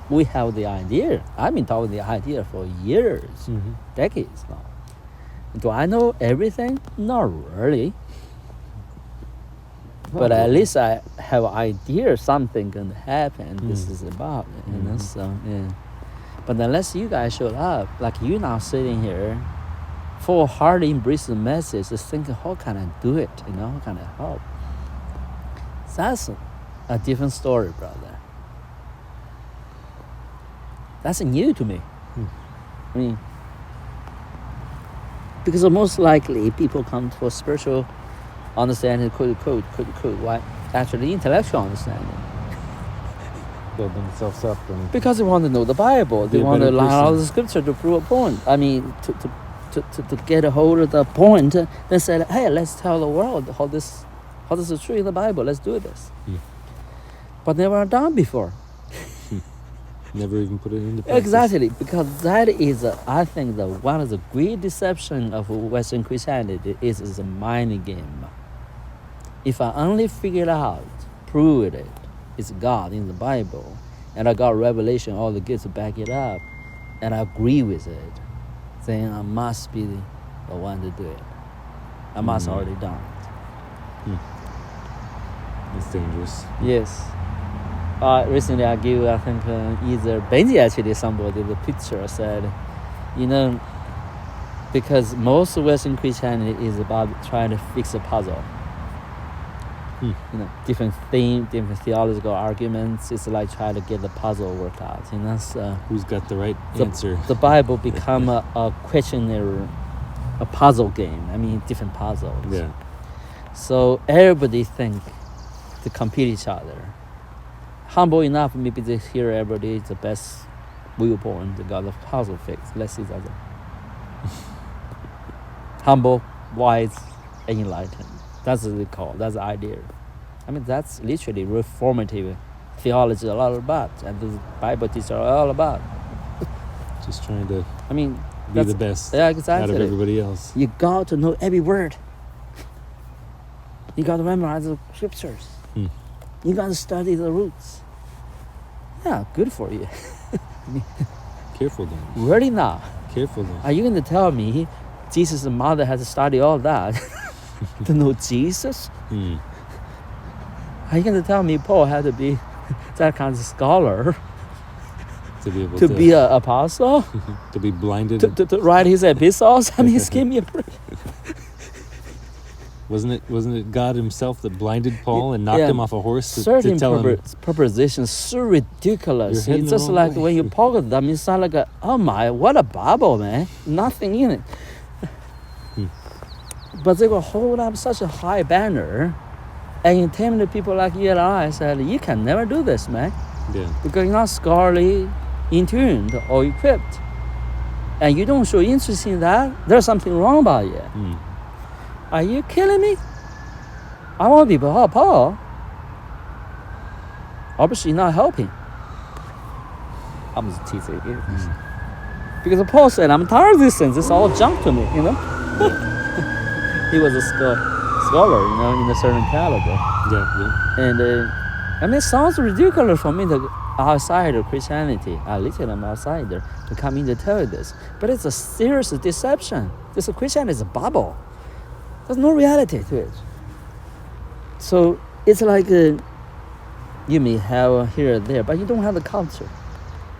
We have the idea. I've been talking the idea for years, decades now. Do I know everything? Not really. But at least I have an idea something can happen. This is about it, So yeah. But unless you guys showed up, like you now sitting here, full heart embrace the message, just thinking, how can I do it? How can I help? That's a different story, brother. That's new to me. I mean, because most likely people come for spiritual understanding, why? Actually, intellectual understanding. Build themselves up. Because they want to know the Bible. They want to learn all the scripture to prove a point. I mean, to get a hold of the point, then said, hey, let's tell the world how this is true in the Bible. Let's do this. But never done before. Never even put it into practice. Exactly, because that is, I think, one of the great deception of Western Christianity is a mind game. If I only figure it out, prove it, it's God in the Bible, and I got revelation, all the gifts to back it up, and I agree with it, then I must be the one to do it. I must already done it. It's dangerous. Yes. Recently I gave, I think, either Benji actually, somebody, the picture said, because most Western Christianity is about trying to fix a puzzle. Different theme, different theological arguments. It's like trying to get the puzzle worked out. Who's got the right answer? The Bible become a questionnaire, a puzzle game. I mean, different puzzles. Yeah. So everybody think to compete each other. Humble enough, maybe they hear everybody is the best viewpoint. They got the puzzle fixed. Let's see that. Humble, wise, and enlightened. That's what they call. That's the idea. I mean, that's literally reformative theology all about, and the Bible teaches all about. Just trying to. Be the best. Yeah, exactly. Out of everybody else. You got to know every word. You got to memorize the scriptures. You got to study the roots. Yeah, good for you. Careful though. Really now. Careful though. Are you going to tell me Jesus' mother had to study all that to know Jesus? Are you going to tell me Paul had to be that kind of scholar to be able to be an apostle? To be blinded? To write his epistles? I mean, give me a break. Wasn't it God himself that blinded Paul and knocked him off a horse to tell him? Propositions so ridiculous. It's just like way. when you poke them, it sounds like, oh my, what a Bible, man. Nothing in it. But they will hold up such a high banner and intimidate people like you and I. Said, you can never do this, man. Yeah. Because you're not scholarly, in tuned, or equipped. And you don't show interest in that, there's something wrong about you. Are you kidding me? I want to be Paul. Obviously not helping. I'm just teasing you. Because Paul said, I'm tired of these things. It's all junk to me, He was a scholar, in a certain caliber. Yeah. And it sounds ridiculous for me to outside of Christianity. Literally I'm outsider to come in to tell you this. But it's a serious deception. Christianity is a bubble. There's no reality to it. So it's like you may have here or there, but you don't have the culture.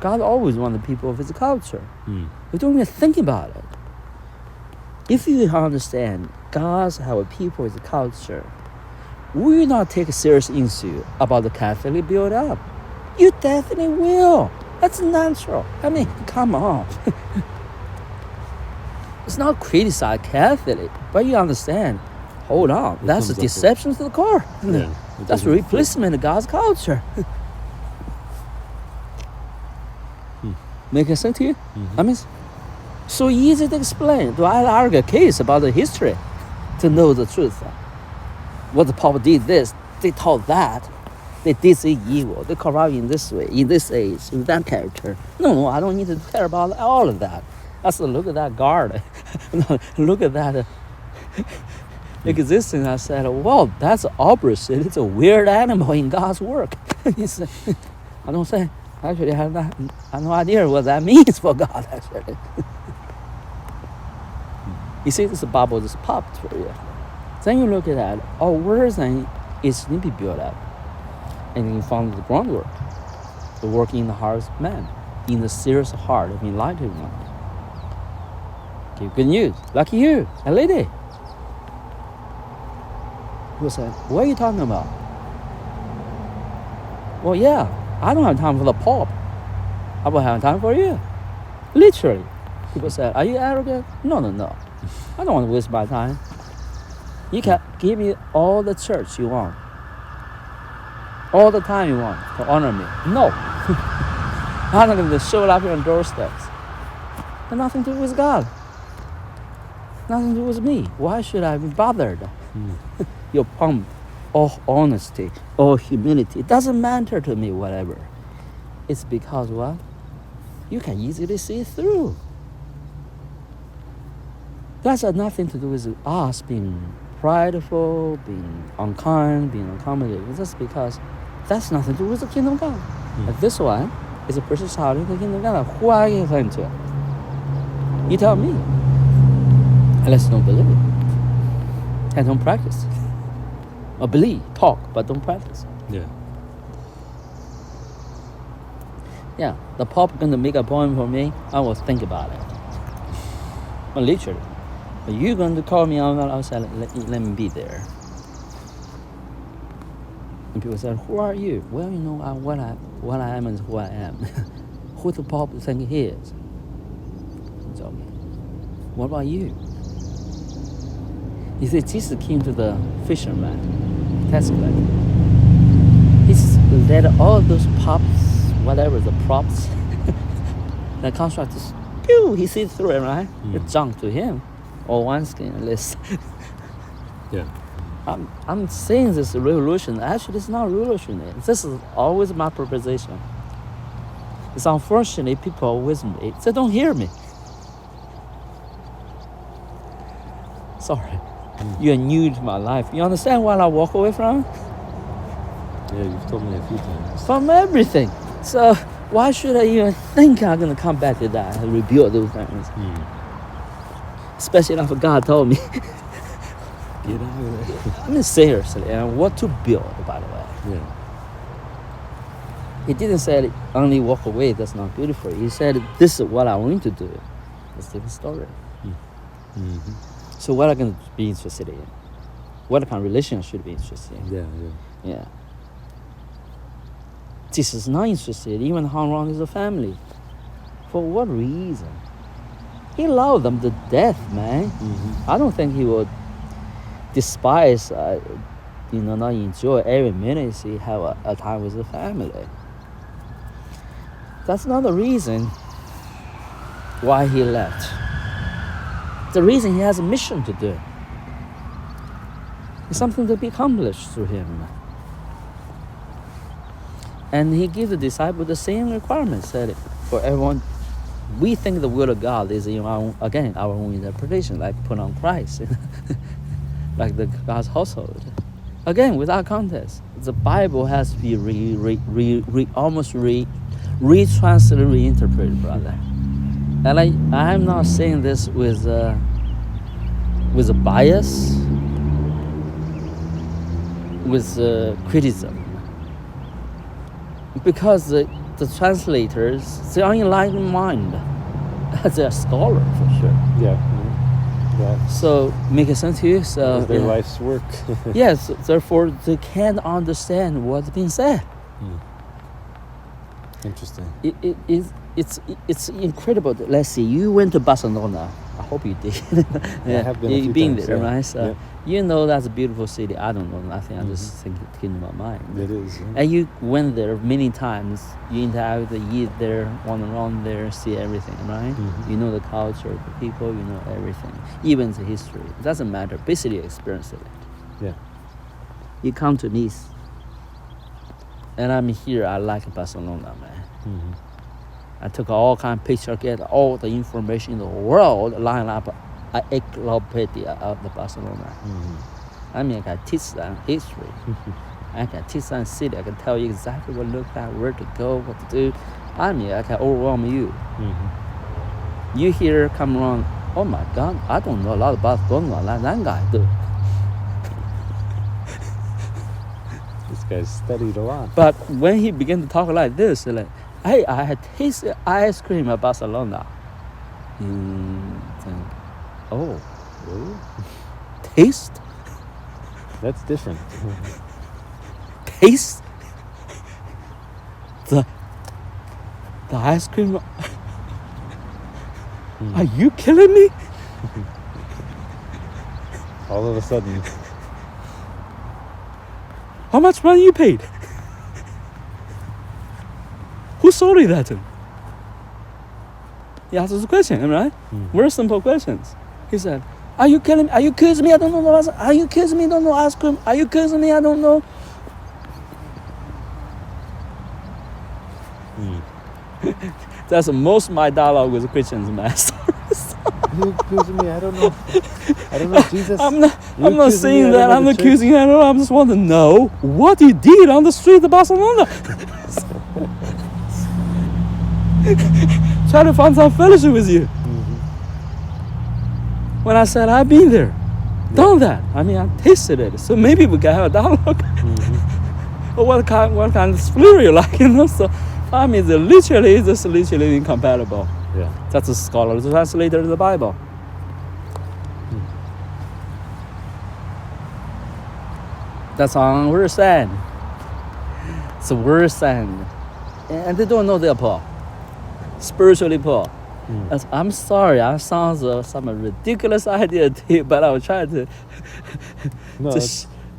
God always wanted people of his culture. You don't even think about it. If you understand God's have a people with culture, will you not take a serious issue about the Catholic build up? You definitely will. That's natural. I mean, come on. It's not criticize Catholic, but you understand. Hold on, that's a deception to the core. That's a replacement of God's culture. Make sense to you? I mean, so easy to explain. Do I argue a case about the history to know the truth? What the Pope did this, they taught that. They did say evil, they corrupt in this way, in this age, with that character. No, I don't need to care about all of that. That's look at that guard. Look at that existence. I said, well, that's opposite. It's a weird animal in God's work. He said, I don't say. Actually, I have no idea what that means for God, actually. You see, this bubble just popped for you. Then you look at that, all words and it's need to be built up. And you found the groundwork. The work in the heart of man, in the serious heart of enlightened one. Give good news. Lucky you, a lady. Who said, what are you talking about? Well, yeah, I don't have time for the Pope. I will have time for you. Literally. People said, are you arrogant? No. I don't want to waste my time. You can give me all the church you want. All the time you want to honor me. No. I'm not going to show up here on doorsteps. Got nothing to do with God. Nothing to do with me. Why should I be bothered? Your pomp, or honesty, or humility, it doesn't matter to me, whatever. It's because what? You can easily see it through. That's nothing to do with us being prideful, being unkind, being accommodating. That's because that's nothing to do with the kingdom of God. And this one is a person's child in the kingdom of God. Who are you referring to? You tell me. Unless you don't believe it. And don't practice. Or believe, talk, but don't practice. Yeah. Yeah, the Pope going to make a point for me, I will think about it. Well, literally. But you're going to call me outside, let me be there. And people say, who are you? Well, you know, what I am is who I am. Who the Pope think he is? So, what about you? You see, Jesus came to the fisherman, tax collector. He let all those pops, whatever the props, the contractors, pew, he sees through it, right? It jumped to him, or one skin list. Yeah. I'm saying this revolution. Actually, it's not revolutionary. This is always my proposition. It's unfortunately people with me, they don't hear me. Sorry. You're new to my life. You understand what I walk away from? Yeah, you've told me a few times. From everything. So why should I even think I'm going to come back to that and rebuild those things? Especially after God told me. Get out of there. I mean, seriously, and what to build, by the way. Yeah. He didn't say only walk away, that's not beautiful. He said, this is what I want to do. It's a different story. So what are going to be interested in? What kind of relationship should be interested in? Yeah. Jesus is not interested even how wrong is the family. For what reason? He loved them to death, man. I don't think he would despise, not enjoy every minute he have a time with the family. That's not the reason why he left. The reason he has a mission to do. It's something to be accomplished through him. And he gives the disciples the same requirements, said for everyone. We think the will of God is in our own interpretation, like put on Christ, like the God's household. Again, without context, the Bible has to be almost retranslated, reinterpreted, brother. And I'm not saying this with a bias, with criticism, because the translators, they are enlightened mind. They're scholar for sure. Yeah. So make it sense to you. So their life's work. Yes. Therefore, they can't understand what's being said. Interesting. It's incredible. Let's see. You went to Barcelona. I hope you did. I have been. You've been there, yeah. right? So you know that's a beautiful city. I don't know nothing. I just think it's in my mind. It is. Yeah. And you went there many times. You interact, eat there, wander around there, see everything, right? You know the culture, the people. You know everything, even the history. It doesn't matter. Basically, experience it. Yeah. You come to Nice, and I'm here. I like Barcelona, man. I took all kind of pictures, get all the information in the world, line up an encyclopedia of the Barcelona. I mean, I can teach them history. I can teach them city. I can tell you exactly what to look at, where to go, what to do. I mean, I can overwhelm you. You here come around, oh my God, I don't know a lot about Barcelona like that guy do. This guy's studied a lot. But when he began to talk like this, like, hey, I had tasted ice cream at Barcelona. Oh, really? Taste? That's different. Taste? The ice cream? Are you killing me? All of a sudden. How much money you paid? Who sold you that to? He asked us a question, right? Very simple questions. He said, Are you kidding me? Are you kidding me? I don't know. Are you kidding me? I don't know ice cream. Are you kidding me? I don't know. That's most of my dialogue with Christians, master. You accusing me? I don't know. I don't know, Jesus. I'm not saying that. I'm not accusing you. I just want to know what you did on the street of Barcelona. Try to find some fellowship with you. When I said I've been there, done that. I mean, I tasted it. So maybe we can have a dialogue. Or what kind of spirit you like, you know? So I mean, it's literally incompatible. Yeah. That's a scholar translator of the Bible. That's all we're saying. So we're saying, and they don't know they're poor, spiritually poor. I'm sorry, I sound some ridiculous idea to you, but I was trying to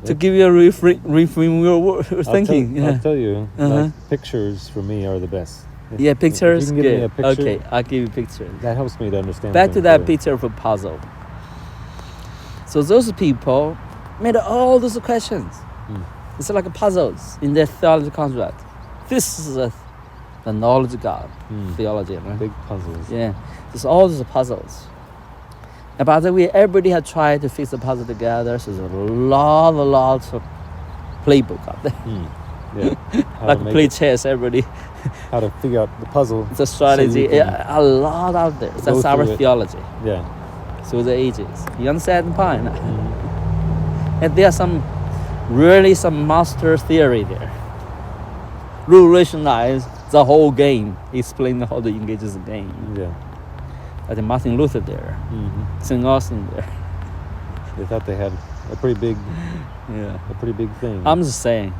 to give you a reframe your thinking. I'll tell you, like, pictures for me are the best. Yeah, pictures. If you can give me a picture, okay, I'll give you pictures. That helps me to understand. Back to that picture of a puzzle. So those people made all those questions. It's like puzzles in their theology construct. This is the knowledge of God, theology, right? Big puzzles. Yeah, there's all these puzzles. And by the way, everybody had tried to fix the puzzle together. So there's a lot of playbook out there. Yeah. Like play chess, everybody. How to figure out the puzzle. The strategy, a lot out there. That's our theology. Yeah. Through the ages. You understand the point? And there's some master theory there. Revolutionize the whole game, explain how to engage the game. Yeah. I think Martin Luther there, St. Austin there. They thought they had a pretty big thing. I'm just saying.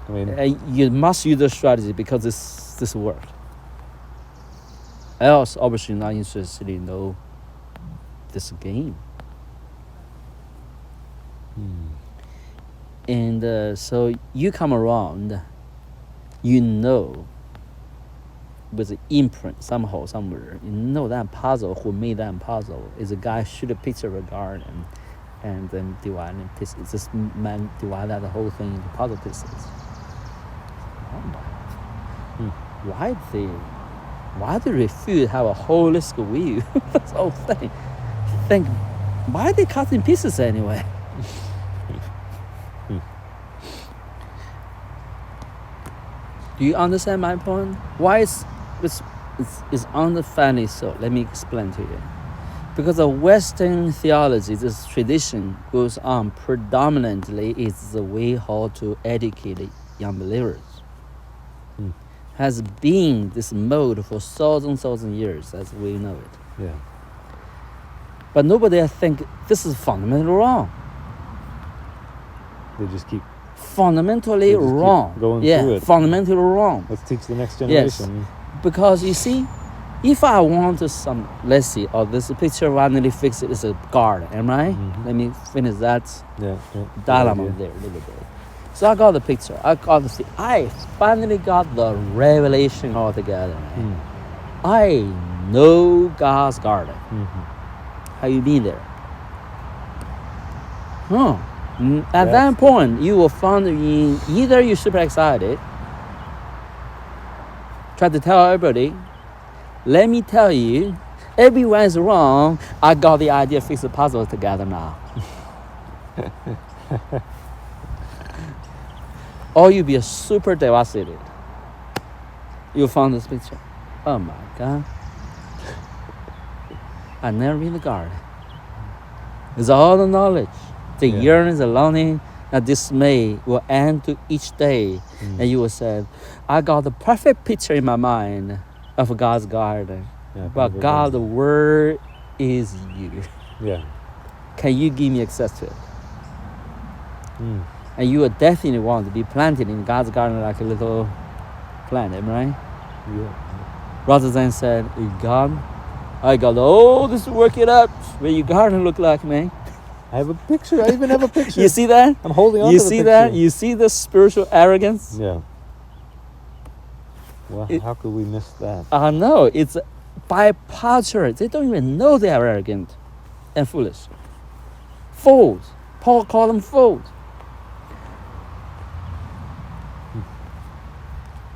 I mean, you must use the strategy because this worked. Else, obviously, not interested in know this game. And so you come around, you know, with the imprint somehow, somewhere, you know that puzzle, who made that puzzle, is a guy shoot a picture of a garden and then divide in pieces. This man divided the whole thing into puzzle pieces. Why do refuse have a holistic view? That's the whole thing. Think, why are they cut in pieces anyway? Do you understand my point? Why it's unfairly so? Let me explain to you. Because the Western theology, this tradition goes on predominantly is the way how to educate young believers. Has been this mode for thousand years as we know it. Yeah. But nobody think this is fundamentally wrong. They just keep fundamentally wrong. Going through it. Fundamentally wrong. Let's teach the next generation. Yes. Because you see, if I want let's see, this picture randomly fix it is a garden, am I? Let me finish that dilemma there a little bit. So I got the picture. I finally got the revelation altogether. I know God's garden. Have you been there? At that point, you will find either you're super excited, try to tell everybody, let me tell you, everyone's wrong. I got the idea, fix the puzzle together now. Or you'll be super devastated. You found this picture. Oh my God. I never been in the garden. It's all the knowledge. The yearning, the longing, and dismay will end to each day. And you will say, I got the perfect picture in my mind of God's garden. But God's word is you. Yeah. Can you give me access to it? And you will definitely want to be planted in God's garden like a little plant, am I right? Yeah. Rather than said, God, I got all this to work it out. What your garden look like, man? I have a picture. I even have a picture. You see that? I'm holding on to the picture. You see that? You see the spiritual arrogance? Yeah. Well, how could we miss that? I know. It's by pottery. They don't even know they are arrogant and foolish. Fools. Paul called them fools.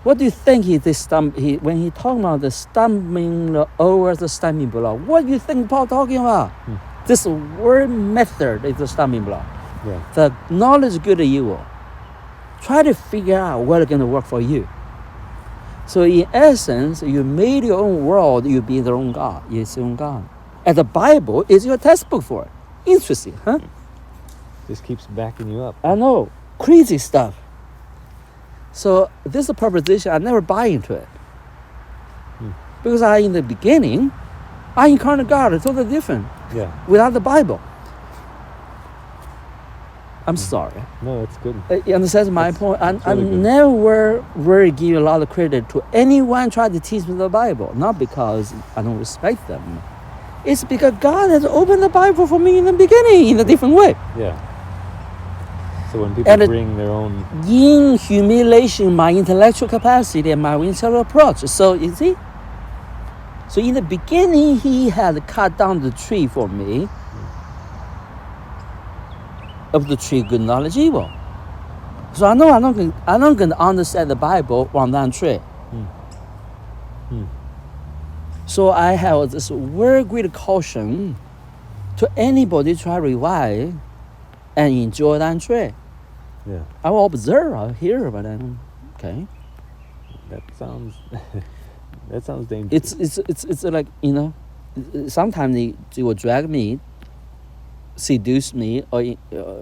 What do you think when he talking about the stumbling over the stumbling block? What do you think Paul talking about? This word method is the stumbling block. Yeah. The knowledge good or evil. Try to figure out what's going to work for you. So in essence, you made your own world, you be your own God. You're your own God. And the Bible is your textbook for it. Interesting, huh? Just keeps backing you up. I know. Crazy stuff. So this is a proposition, I never buy into it. Because in the beginning, I encountered God, it's totally different. Yeah. Without the Bible. I'm sorry. No, that's good. You understand my point? I really never really give a lot of credit to anyone trying to teach me the Bible. Not because I don't respect them. It's because God has opened the Bible for me in the beginning in a different way. Yeah. So when people bring their own... In humiliation, my intellectual capacity and my intellectual approach. So you see? So in the beginning, he had cut down the tree for me. Of the tree, good knowledge, evil. So I know I'm not going to understand the Bible on that tree. So I have this very great caution to anybody try to revive and enjoy that tree. Yeah. I will observe, I'll hear, but then, okay. That sounds dangerous. It's like, sometimes they will drag me, seduce me, or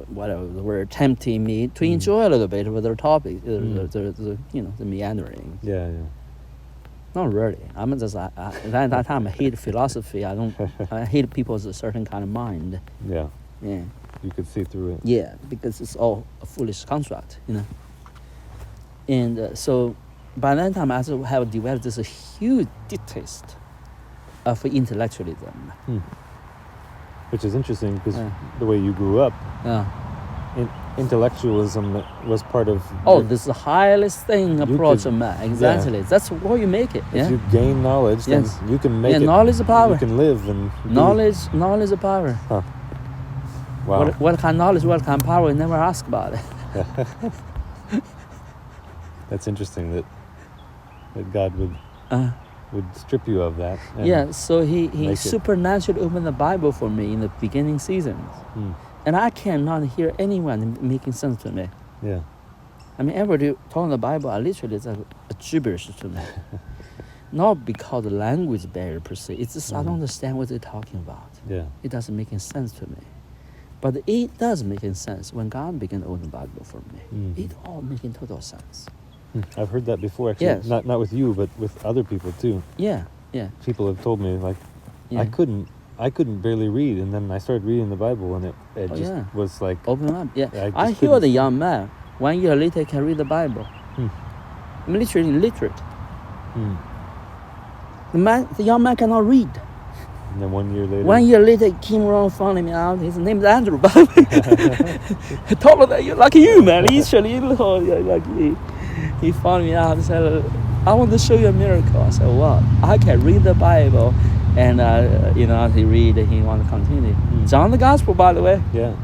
whatever the word, tempting me to enjoy a little bit of their topic, the meandering. Yeah. Not really. I'm just at that time I hate philosophy. I hate people with a certain kind of mind. Yeah. Yeah. You could see through it. Yeah, because it's all a foolish construct, And so by that time I also have developed this huge distaste for intellectualism. Which is interesting because the way you grew up, intellectualism was part of... this is the highest thing approach of man. Exactly. Yeah. That's what you make it. If you gain knowledge, then you can make it. Knowledge is power. You can live and... Knowledge is power. Huh. Wow. What kind of knowledge, what kind of power, you never ask about it. That's interesting that God would strip you of that. So he supernaturally opened the Bible for me in the beginning seasons. And I cannot hear anyone making sense to me. Yeah. I mean, everybody talking the Bible, literally it's a gibberish to me. Not because the language barrier per se. It's just I don't understand what they're talking about. Yeah. It doesn't make any sense to me. But it does make sense when God began to open the Bible for me. It all making total sense. I've heard that before, actually. Yes. Not with you, but with other people too. Yeah. People have told me I couldn't barely read, and then I started reading the Bible, and it just was like... Open up, yeah. I hear the young man, 1 year later, can read the Bible. I'm literally literate. The young man cannot read. And then 1 year later... 1 year later, he came around finding me out. His name is Andrew, by the way. I told him that you're lucky you, man. Literally, he found me out and said, I want to show you a miracle. I said, what? I can read the Bible. And, as he read, he want to continue. John the Gospel, by the way. Yeah.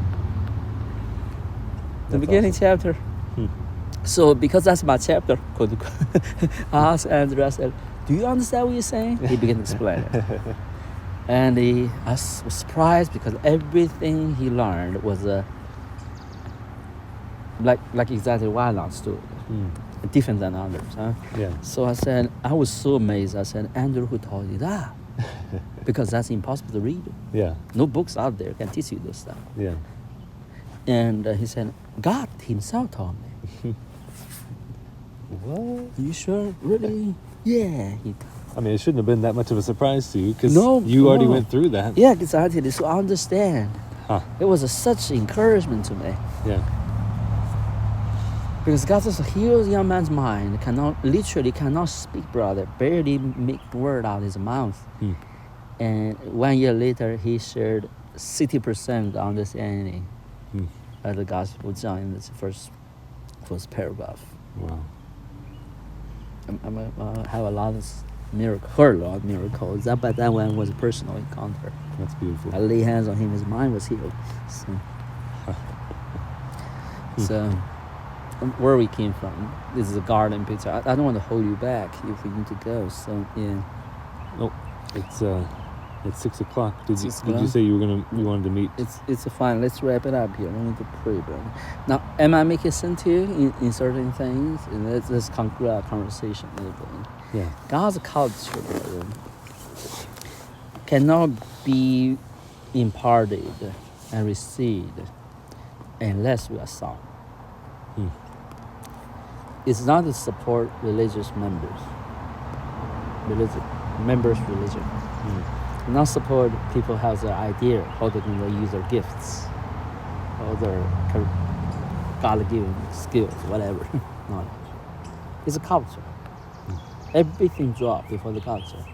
The beginning chapter. So, because that's my chapter, I asked Andrew, I said, do you understand what you're saying? He began to explain it. And I was surprised because everything he learned was like exactly what I understood. Different than others. Huh? Yeah. So I said, I was so amazed. I said, Andrew, who taught you that? Because that's impossible to read. Yeah. No books out there can teach you this stuff. Yeah. And he said, God himself taught me. What? You sure? Really? Yeah. I mean, it shouldn't have been that much of a surprise to you because you already went through that. Yeah, exactly. So I understand. It was such encouragement to me. Yeah. Because God just heals young man's mind, cannot speak, brother, barely make word out of his mouth. And 1 year later, he shared 60% understanding of the Gospel of John in the first paragraph. Wow. I have a lot of miracle, heard a lot of miracles. But that one was a personal encounter. That's beautiful. I lay hands on him, his mind was healed. So where we came from, this is a garden picture. I don't want to hold you back if we need to go. So yeah. Oh, it's 6 o'clock. Did you say you wanted to meet? It's fine. Let's wrap it up here. I need to pray, brother. Now, am I making sense to you in certain things? And let's conclude our conversation a little bit. Yeah. God's culture, brother, cannot be imparted and received unless we are sound. It's not to support religious members. Religion. Not support people have their idea how they're going to use their gifts, or their God-given skills, whatever, knowledge. It's a culture. Everything drops before the culture.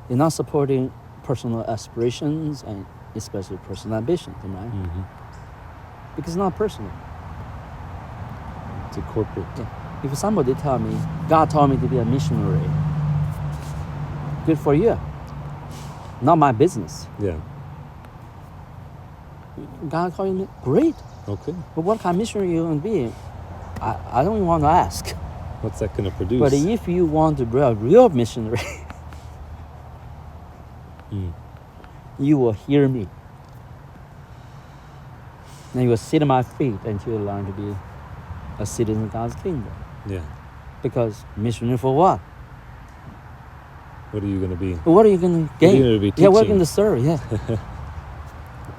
You're not supporting personal aspirations and especially personal ambitions, right? Because it's not personal. It's a corporate. Yeah. If somebody tell me, God told me to be a missionary, good for you. Not my business. Yeah. God told me, great. Okay. But what kind of missionary you going to be? I don't even want to ask. What's that going to produce? But if you want to be a real missionary, you will hear me. And you will sit at my feet until you learn to be a citizen of God's kingdom. Yeah. Because missionary for what? What are you going to be? What are you going to gain? What are you going to be teaching? Yeah, we're going to serve, yeah.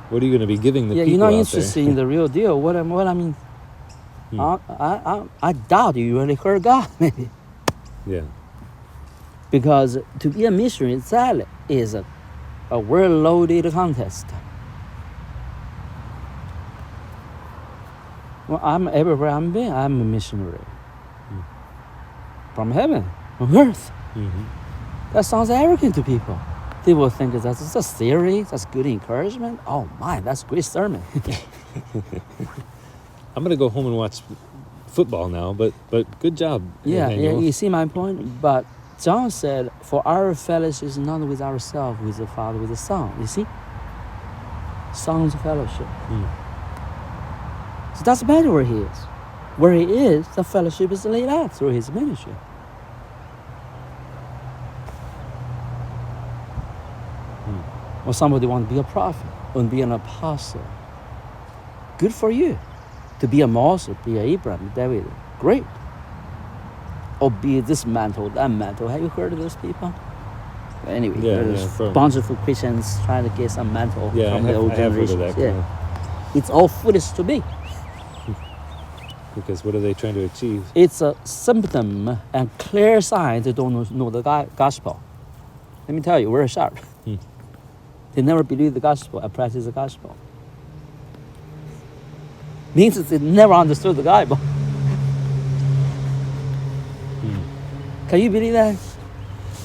What are you going to be giving the people you're not out interested there? in the real deal. What I mean, I doubt you really heard God, maybe. Yeah. Because to be a missionary, that is a well-loaded contest. Well, I'm everywhere I'm been, I'm a missionary. From heaven, on earth. That sounds arrogant to people. People think that's just a theory, that's good encouragement. Oh my, that's a great sermon. I'm going to go home and watch football now, but good job. Yeah, Emmanuel. you see my point? But John said, for our fellowship is not with ourselves, with the Father, with the Son. You see? Son's fellowship. So it doesn't matter where he is. Where he is, the fellowship is laid out through his ministry. Or somebody want to be a prophet, or be an apostle. Good for you. To be a Moses, be a Abraham, David, great. Or be this mantle, that mantle. Have you heard of those people? Anyway, there's a bunch of Christians trying to get some mantle from the old generation. It's all foolish to me. Because what are they trying to achieve? It's a symptom and clear sign they don't know the gospel. Let me tell you, we're sharp. They never believe the gospel and practice the gospel. Means that they never understood the Bible. Can you believe that?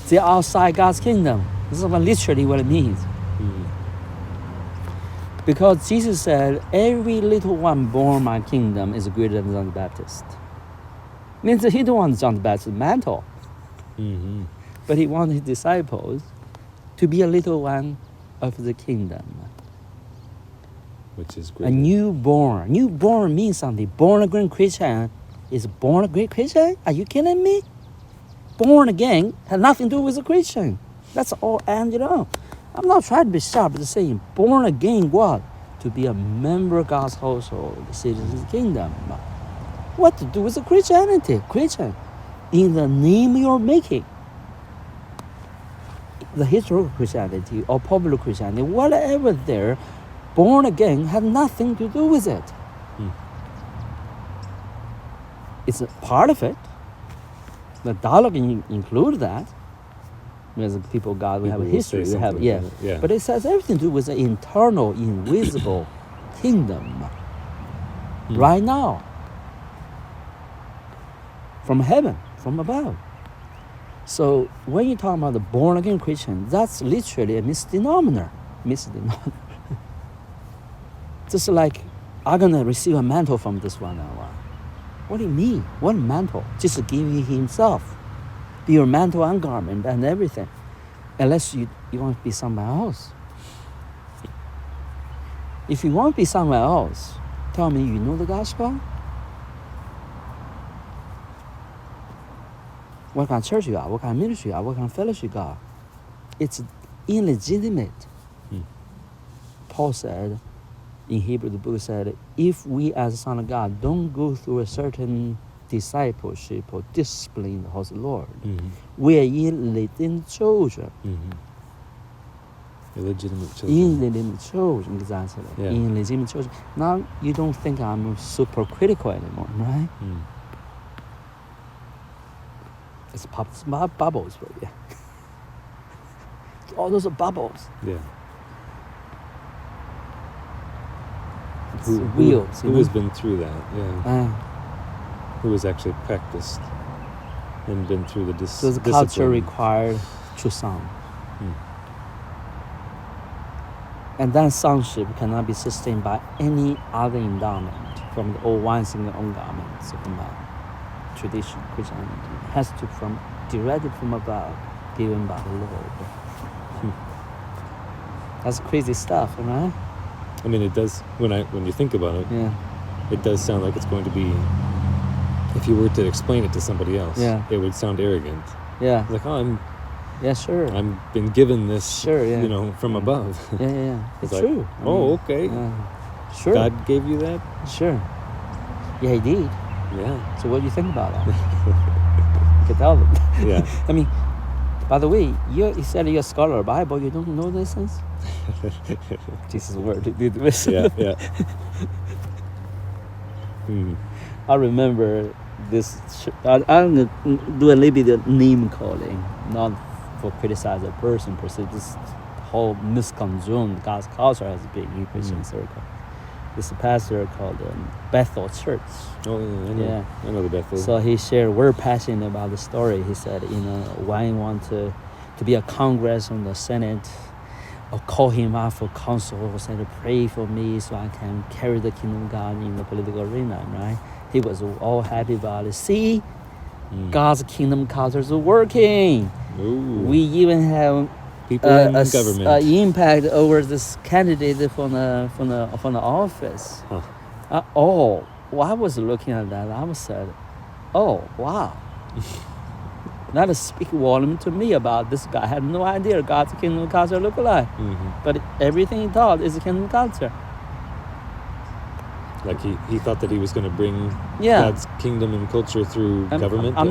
They're outside God's kingdom. This is literally what it means. Because Jesus said, every little one born in my kingdom is greater than John the Baptist. Means that he don't want John the Baptist's mantle. But he wanted his disciples to be a little one of the kingdom. Which is great. A newborn. Newborn means something. Born again Christian is born again Christian? Are you kidding me? Born again has nothing to do with a Christian. That's all ended up. I'm not trying to be sharp, but saying born again what? To be a member of God's household, the citizens of the kingdom. What to do with the Christianity? Christian. In the name you're making. The historical Christianity or popular Christianity, whatever there, born again had nothing to do with it. It's a part of it. The dialogue include that. As people of God, we have a history. We have But it has everything to do with the internal, invisible kingdom. Right now. From heaven, from above. So when you talk about the born again Christian, that's literally a misnomer. Just like I'm gonna receive a mantle from this one. What do you mean? What mantle? Just give himself. be your mantle and garment and everything, unless you want to be somewhere else. If you want to be somewhere else, tell me you know the gospel? What kind of church you got? What kind of ministry you got? What kind of fellowship you got? It's illegitimate. Paul said, in Hebrew, the book said, if we as a son of God don't go through a certain discipleship or discipline in the house of the Lord, we are illegitimate children. Illegitimate children. Illegitimate children, exactly. Yeah. Illegitimate children. Now you don't think I'm super critical anymore, right? It's pops bubbles for you. All those are bubbles. Yeah. It's wheels. Who has been through that? Yeah. Who has actually practiced and been through the discipline. So the culture required true son. And that sonship cannot be sustained by any other endowment from the old wines in the own garments from the tradition Christianity. It has to from directly from above, given by the Lord. That's crazy stuff, right? I mean, it does. When you think about it, it does sound like it's going to be. If you were to explain it to somebody else, it would sound arrogant. Yeah. It's like, oh, I'm been given this, from above. Yeah. It's like, true. Okay. Sure. God gave you that? Sure. Yeah, he did. Yeah. So what do you think about that? You can tell them. Yeah. I mean, by the way, you said you're a scholar of Bible. You don't know these things? Jesus' word. Yeah. I remember this. I'm going to do a little bit of name calling, not for criticize a person per se. This whole misconstrued God's culture has been in Christian circle. This pastor called Bethel Church. Oh, yeah, I know the Bethel. So he shared, we're passionate about the story. He said, why you want to be a Congress or the Senate, or call him out for counsel, or say to pray for me so I can carry the kingdom of God in the political arena, right? He was all happy about it. See, God's kingdom culture is working. Ooh. We even have people in government impact over this candidate from the office. Huh. I was looking at that. I was said, oh wow, that is speaking volume to me about this guy. I had no idea God's kingdom culture look like, but everything he taught is a kingdom culture. Like he thought that he was going to bring God's kingdom and culture through government. I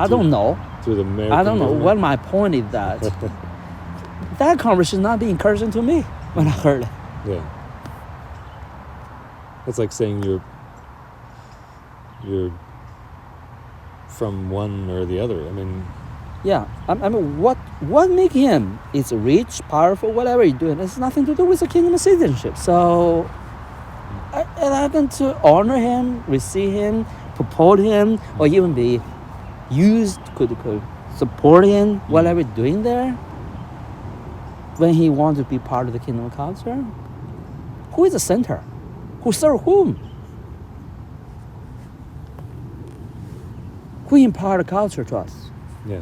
don't know. Through the American I don't know. government? What my point is that that conversation is not being encouraging to me when I heard it. Yeah. It's like saying you're from one or the other. I mean. Yeah. I mean, what make him? It's rich, powerful, whatever he's doing. It's nothing to do with the kingdom of citizenship. So. I happen to honor him, receive him, support him, or even be used, could support him, whatever he's doing there. When he wants to be part of the kingdom culture, who is the center? Who serve whom? Who impart the culture to us? Yeah.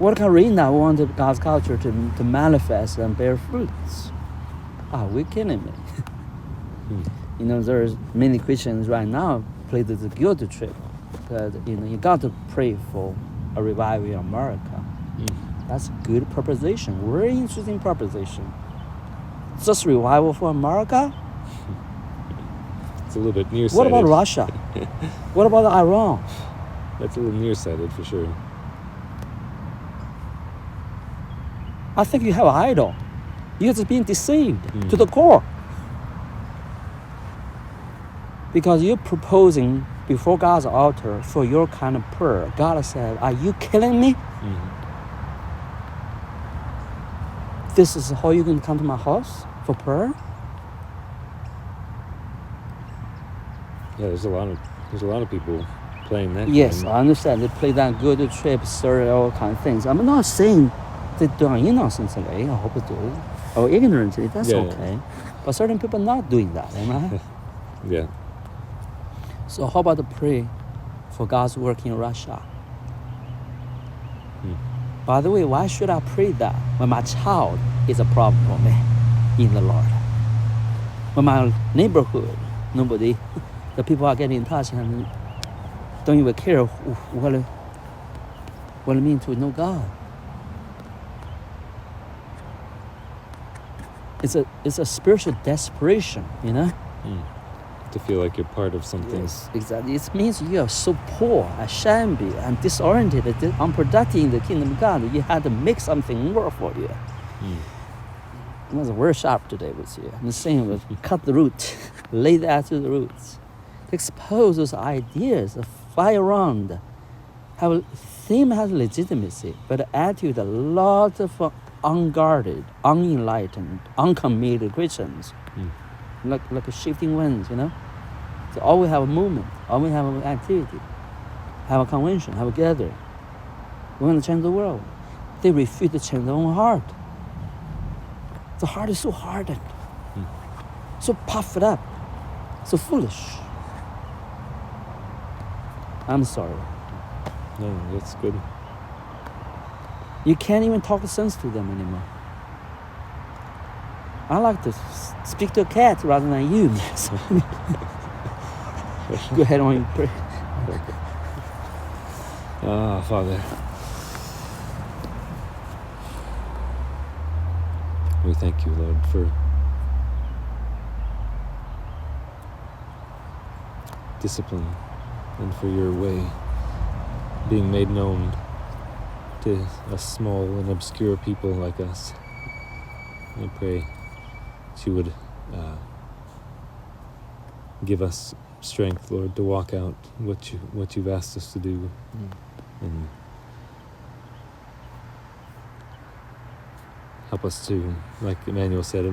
What kind of arena we want God's culture to manifest and bear fruits? Are we kidding me? There's many Christians right now play the guilt trip. But, you got to pray for a revival in America. That's a good proposition. Very interesting proposition. Just revival for America? It's a little bit nearsighted. What about Russia? What about Iran? That's a little nearsighted for sure. I think you have an idol. You're just being deceived to the core. Because you're proposing before God's altar for your kind of prayer. God said, are you killing me? This is how you're going to come to my house for prayer? Yeah, there's a lot of people playing that. Yes, game. I understand. They play that good trip, stir all kind of things. I'm not saying they do it innocently, I hope they do, or ignorantly, that's okay. But certain people are not doing that, right? Yeah. So how about the pray for God's work in Russia? By the way, why should I pray that when my child is a problem for me in the Lord? When my neighborhood, nobody, the people are getting in touch and don't even care what it means to know God. It's a spiritual desperation, you know? To feel like you're part of something. Yes, exactly. It means you are so poor, shabby, and disoriented, unproductive in the kingdom of God. You had to make something work for you. It was very sharp today with you. I'm saying was cut the root, lay that to the roots, expose those ideas, fly around. Have a theme has legitimacy, but the attitude a lot of unguarded, unenlightened, uncommitted Christians, like a shifting winds, you know. So always have a movement, always have an activity, have a convention, have a gathering. We want to change the world. They refuse to change their own heart. The heart is so hardened, so puffed up, so foolish. I'm sorry. No, that's good. You can't even talk sense to them anymore. I like to speak to a cat rather than you. Go ahead on and pray. Father, we thank you, Lord, for discipline and for your way being made known to a small and obscure people like us. I pray that you would give us strength, Lord, to walk out what you've asked us to do, and help us to, like Emmanuel said,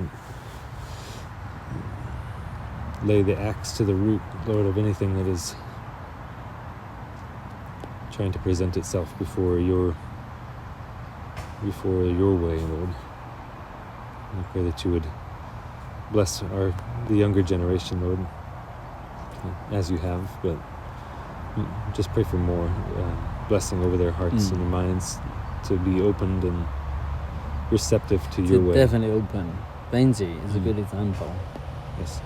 lay the axe to the root, Lord, of anything that is trying to present itself before your way, Lord. I pray that you would bless the younger generation, Lord, as you have, but just pray for more blessing over their hearts and their minds to be opened and receptive to your way. Definitely open. Benji is a good example. Yes.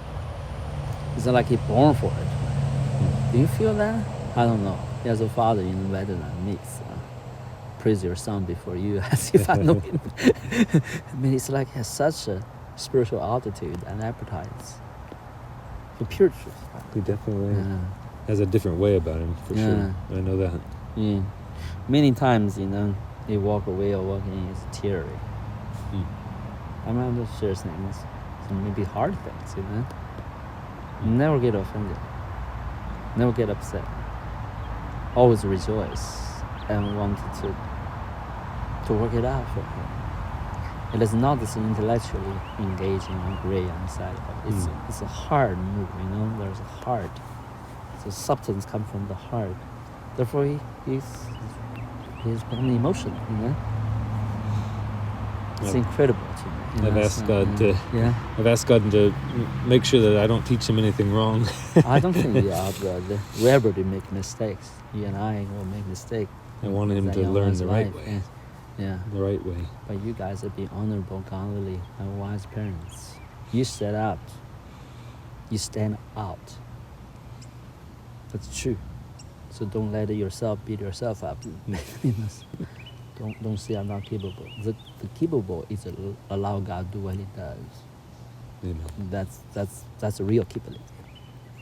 It's like he's born for it. Do you feel that? I don't know. He has a father in better than me. So praise your son before you, as if I know him. I mean, it's like he has such a spiritual altitude and appetite for pure truth. He definitely has a different way about him, for sure. I know that. Yeah. Many times, you know, he walk away or walk in his teary. I'm not going to share things, some maybe hard things, you know. Never get offended. Never get upset. Always rejoice and wanted to work it out for him. It is not this intellectually engaging and great on the side, but it's a hard move, you know. There's a heart. So substance comes from the heart. Therefore, he's becoming emotional, you know. It's incredible to me. I've asked God to make sure that I don't teach him anything wrong. I don't think we are, brother. We everybody make mistakes. You and I will make mistakes. I wanted him to learn the right way. Yeah. The right way. But you guys are being honorable, godly, and wise parents. You set out. You stand out. That's true. So don't let yourself beat yourself up. Don't say I'm not capable. The capable is allow God to do what He does. Amen. That's a real capability.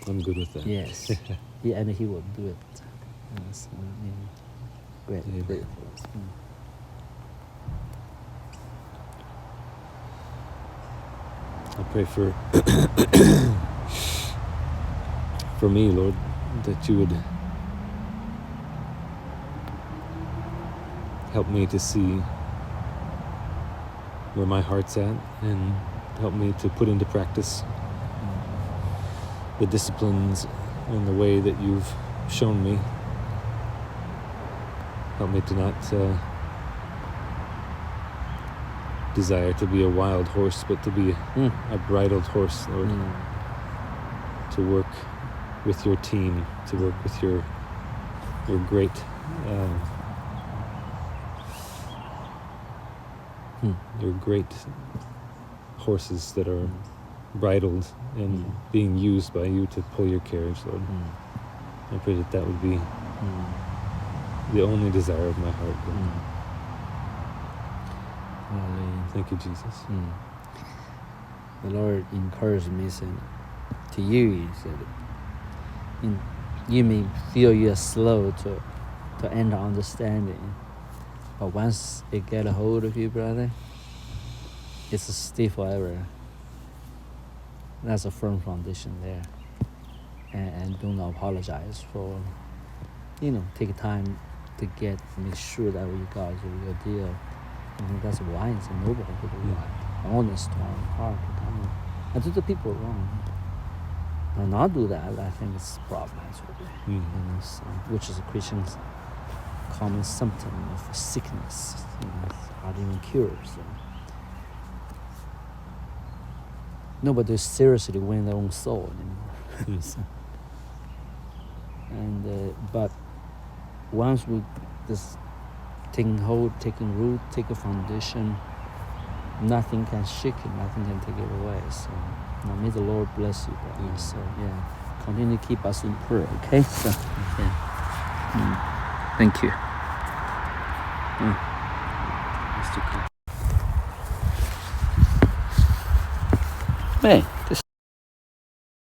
I'm good with that. Yes. Yeah, and He will do it. Yes. Great. Amen. Great for us. I pray for me, Lord, that you would help me to see where my heart's at and help me to put into practice the disciplines and the way that you've shown me. Help me to not desire to be a wild horse, but to be a bridled horse, Lord. To work with your team, to work with your great They're great horses that are bridled and being used by you to pull your carriage, Lord. I pray that would be the only desire of my heart, Lord. Thank you, Jesus. The Lord encouraged me, saying, to you, He said, you may feel you're slow to enter understanding, but once it get a hold of you, brother, it's a stay forever. That's a firm foundation there. And do not apologize for, take time to make sure that what you got is a real deal. That's why it's a noble to do that. Honest heart to come and do the people wrong. And not do that, I think it's a problem, actually. Which is a Christian's common symptom of sickness, not even cured. So. Nobody seriously win their own soul anymore. But once we just taking root, take a foundation, nothing can shake it, nothing can take it away. So now may the Lord bless you, brother. So continue to keep us in prayer, okay? So thank you. Man.